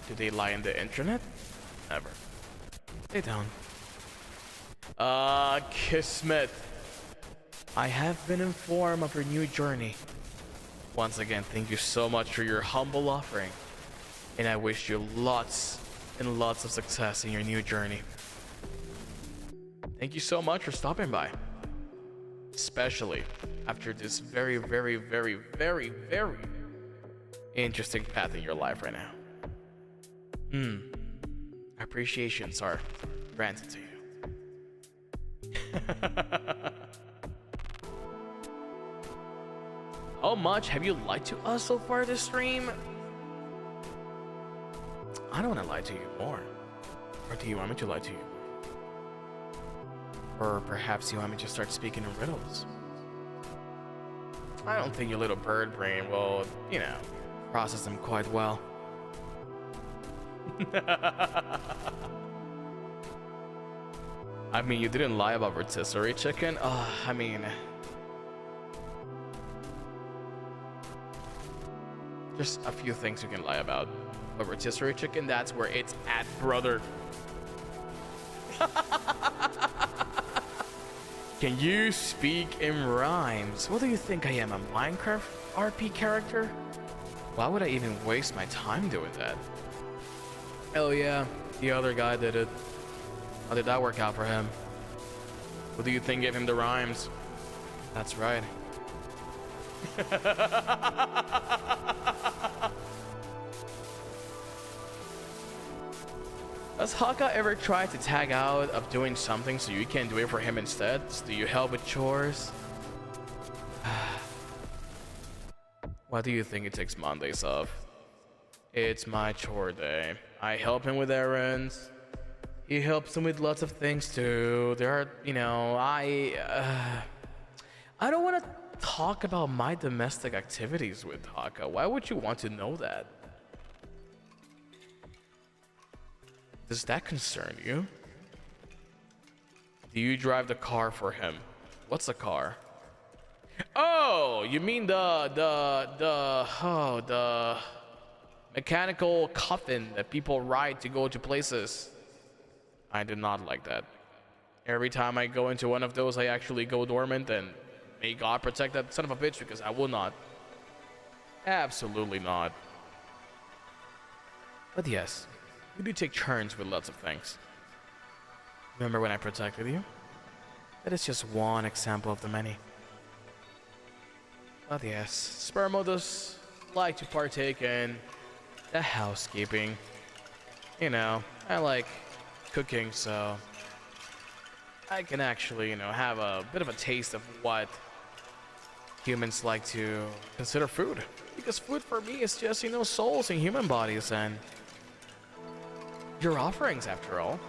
Do they lie in the internet? Never. They don't. Kismet. I have been informed of your new journey. Once again, thank you so much for your humble offering. And I wish you lots and lots of success in your new journey. Thank you so much for stopping by. Especially after this very, very, very, very, very interesting path in your life right now. Appreciations are granted to you. How much have you lied to us so far this stream? I don't want to lie to you more. Or do you want me to lie to you? Or perhaps you want me to start speaking in riddles? I don't think your little bird brain will, you know, process them quite well. I mean, you didn't lie about rotisserie chicken? I mean... There's a few things you can lie about. But rotisserie chicken, that's where it's at, brother. Can you speak in rhymes? What do you think I am, a Minecraft RP character? Why would I even waste my time doing that? Hell yeah, the other guy did it. How did that work out for him? Who do you think gave him the rhymes? That's right. Has Hakka ever tried to tag out of doing something so you can do it for him instead? Do you help with chores? Why do you think he takes Mondays off? It's my chore day. I help him with errands. He helps him with lots of things too. There are, you know, I don't want to talk about my domestic activities with Hakka. Why would you want to know that? Does that concern you? Do you drive the car for him? What's a car? Oh, you mean the mechanical coffin that people ride to go to places? I do not like that. Every time I go into one of those, I actually go dormant, and may God protect that son of a bitch, because I will not. Absolutely not. But yes, we do take turns with lots of things. Remember when I protected you? That is just one example of the many. But yes, Spermo does like to partake in the housekeeping. You know, I like cooking, so I can actually, you know, have a bit of a taste of what humans like to consider food. Because food for me is just, you know, souls in human bodies and your offerings, after all.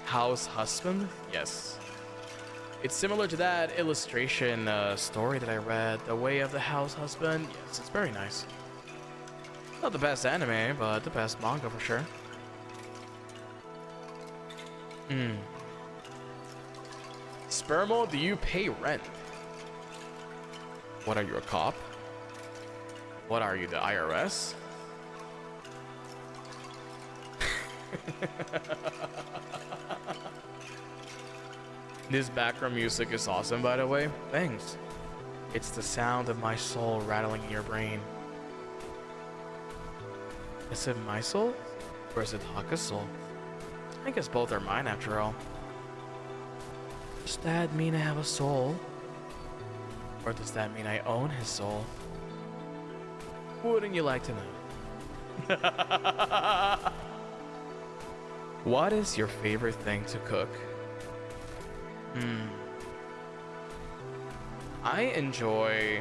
House husband? Yes. It's similar to that illustration story that I read, The Way of the House Husband. Yes, it's very nice. Not the best anime, but the best manga for sure. SPRMO, do you pay rent? What are you, a cop? What are you, the IRS? This background music is awesome, by the way. Thanks. It's the sound of my soul rattling in your brain. Is it my soul? Or is it Hakka's soul? I guess both are mine after all. Does that mean I have a soul? Or does that mean I own his soul? Wouldn't you like to know? What is your favorite thing to cook? I enjoy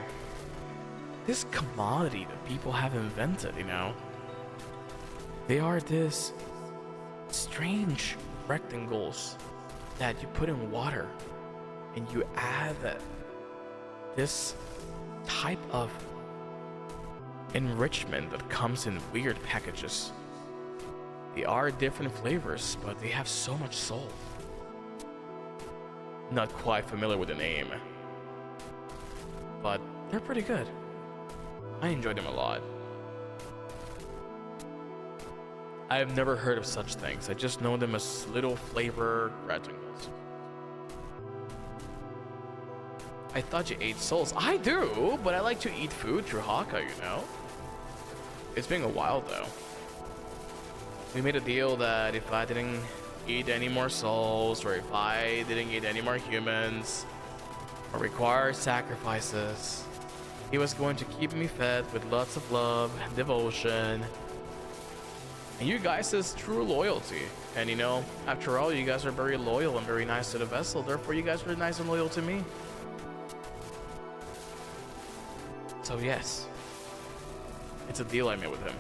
this commodity that people have invented, you know? They are this strange rectangles that you put in water and you add this type of enrichment that comes in weird packages. They are different flavors, but they have so much soul. Not quite familiar with the name, but they're pretty good. I enjoy them a lot. I have never heard of such things. I just know them as little flavor rectangles. I thought you ate souls. I do, but I like to eat food through Hakka, you know? It's been a while though. We made a deal that if I didn't eat any more souls, or if I didn't eat any more humans, or require sacrifices, he was going to keep me fed with lots of love and devotion. And you guys is true loyalty. And you know, after all, you guys are very loyal and very nice to the vessel, therefore you guys are nice and loyal to me. So yes, it's a deal I made with him.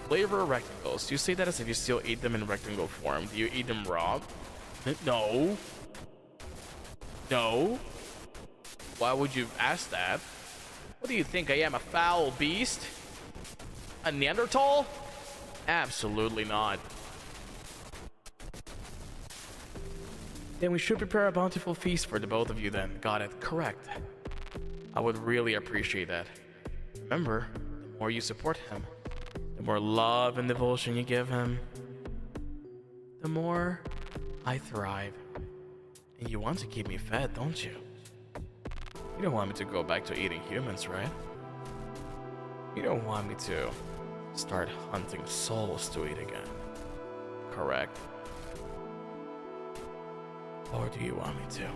Flavor rectangles. Do you say that as if you still eat them in rectangle form? Do you eat them raw? No. No. Why would you ask that? What do you think? I am a foul beast? A Neanderthal? Absolutely not. Then we should prepare a bountiful feast for the both of you then. Got it. Correct. I would really appreciate that. Remember, the more you support him, the more love and devotion you give him, the more I thrive. And you want to keep me fed, don't you? You don't want me to go back to eating humans, right? You don't want me to start hunting souls to eat again, correct? Or do you want me to?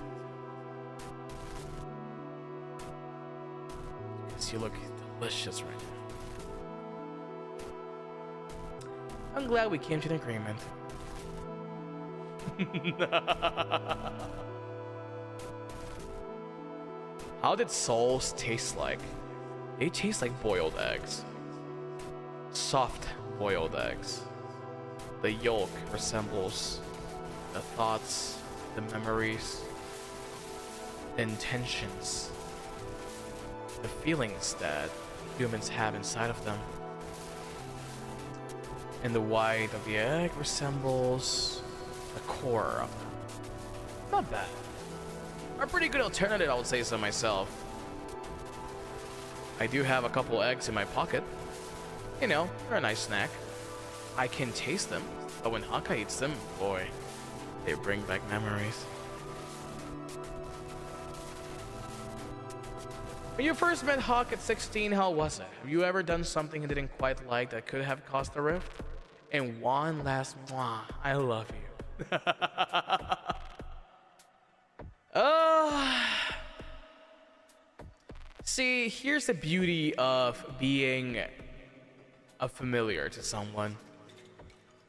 Because you look delicious right now. I'm glad we came to an agreement. How did souls taste like? They taste like boiled eggs. Soft boiled eggs. The yolk resembles the thoughts, the memories, the intentions, the feelings that humans have inside of them. And the white of the egg resembles the core of them. Not bad. A pretty good alternative, I would say so myself. I do have a couple eggs in my pocket. You know, they're a nice snack. I can taste them, but when Hakka eats them, boy, they bring back memories. When you first met Hawk at 16, how was it? Have you ever done something you didn't quite like that could have caused a rift? And one last mwah, I love you. See, here's the beauty of being a familiar to someone.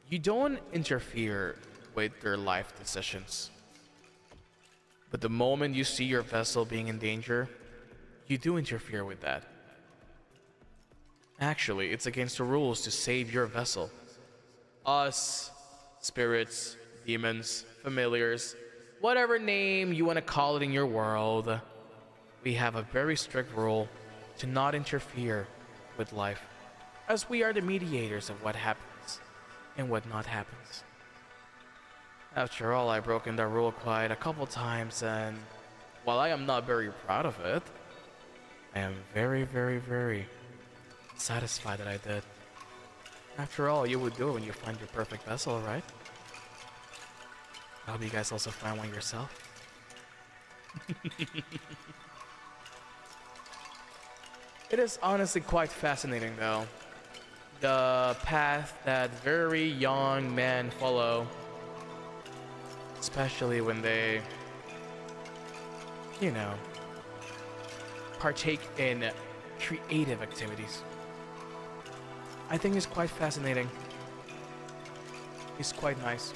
You don't interfere with their life decisions. But the moment you see your vessel being in danger, you do interfere with that. Actually, it's against the rules to save your vessel. Us, spirits, demons, familiars, whatever name you want to call it in your world, we have a very strict rule to not interfere with life, as we are the mediators of what happens and what not happens. After all, I've broken that rule quite a couple times, and while I am not very proud of it, I am very, very, very satisfied that I did. After all, you would do it when you find your perfect vessel, right? I hope you guys also find one yourself. It is honestly quite fascinating, though, the path that very young men follow, especially when they, you know, partake in creative activities. I think it's quite fascinating. It's quite nice.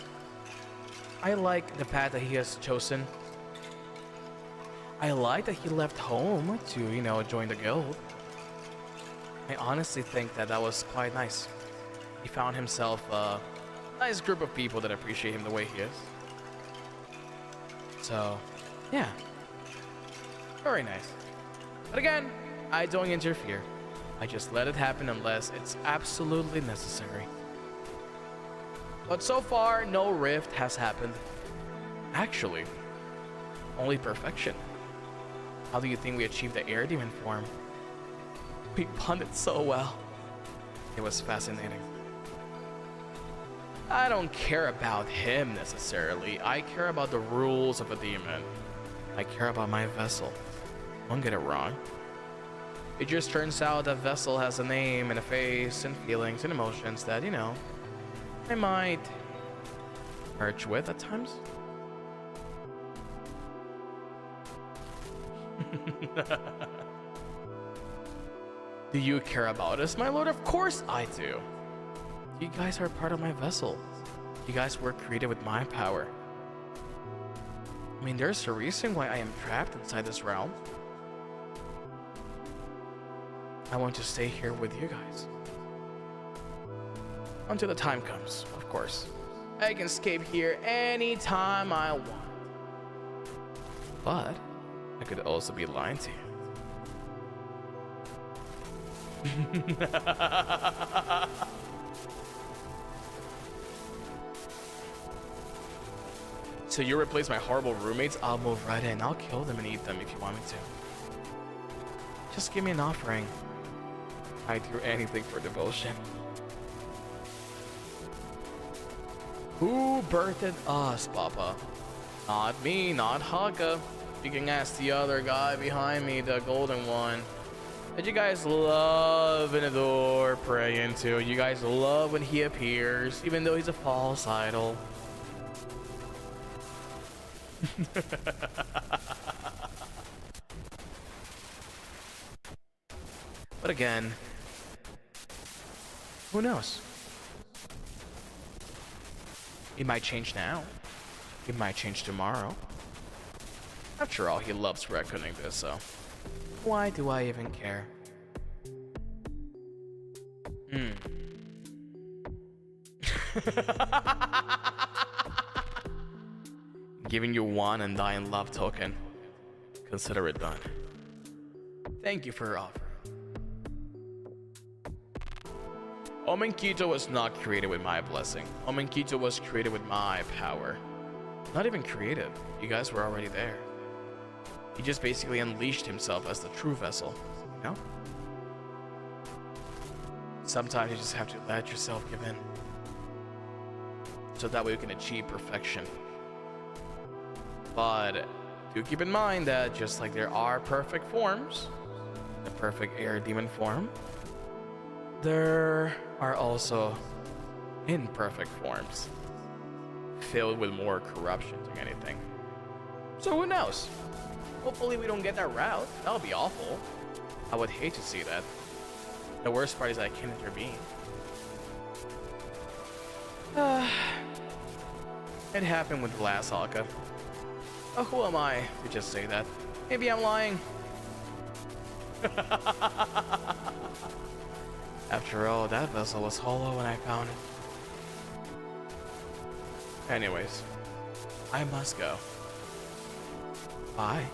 I like the path that he has chosen. I like that he left home to, you know, join the guild. I honestly think that that was quite nice. He found himself a nice group of people that appreciate him the way he is. So, yeah. Very nice. But again, I don't interfere. I just let it happen unless it's absolutely necessary. But so far, no rift has happened. Actually, only perfection. How do you think we achieved the air demon form? We bonded so well. It was fascinating. I don't care about him necessarily. I care about the rules of a demon. I care about my vessel. Don't get it wrong. It just turns out that vessel has a name and a face and feelings and emotions that, you know, I might merge with at times. Do you care about us, my lord? Of course I do. You guys are part of my vessel. You guys were created with my power. I mean, there's a reason why I am trapped inside this realm. I want to stay here with you guys. Until the time comes, of course. I can escape here anytime I want. But I could also be lying to you. So you replace my horrible roommates? I'll move right in. I'll kill them and eat them if you want me to. Just give me an offering. I'd do anything for devotion. Who birthed us, Papa? Not me, not Hakka. You can ask the other guy behind me, the golden one. That you guys love and adore praying to. You guys love when he appears, even though he's a false idol. But again, who knows? It might change now. It might change tomorrow. After all, he loves reckoning this, so why do I even care? Giving you one undying love token. Consider it done. Thank you for your offer. Omenkito was not created with my blessing. Omenkito was created with my power. Not even created. You guys were already there. He just basically unleashed himself as the true vessel, you know? Sometimes you just have to let yourself give in. So that way you can achieve perfection. But do keep in mind that just like there are perfect forms, the perfect air demon form, there are also imperfect forms, filled with more corruption than anything. So who knows? Hopefully we don't get that route. That would be awful. I would hate to see that. The worst part is I can't intervene. It happened with the last Hakka. Oh, who am I to just say that? Maybe I'm lying. After all, that vessel was hollow when I found it. Anyways, I must go. Bye.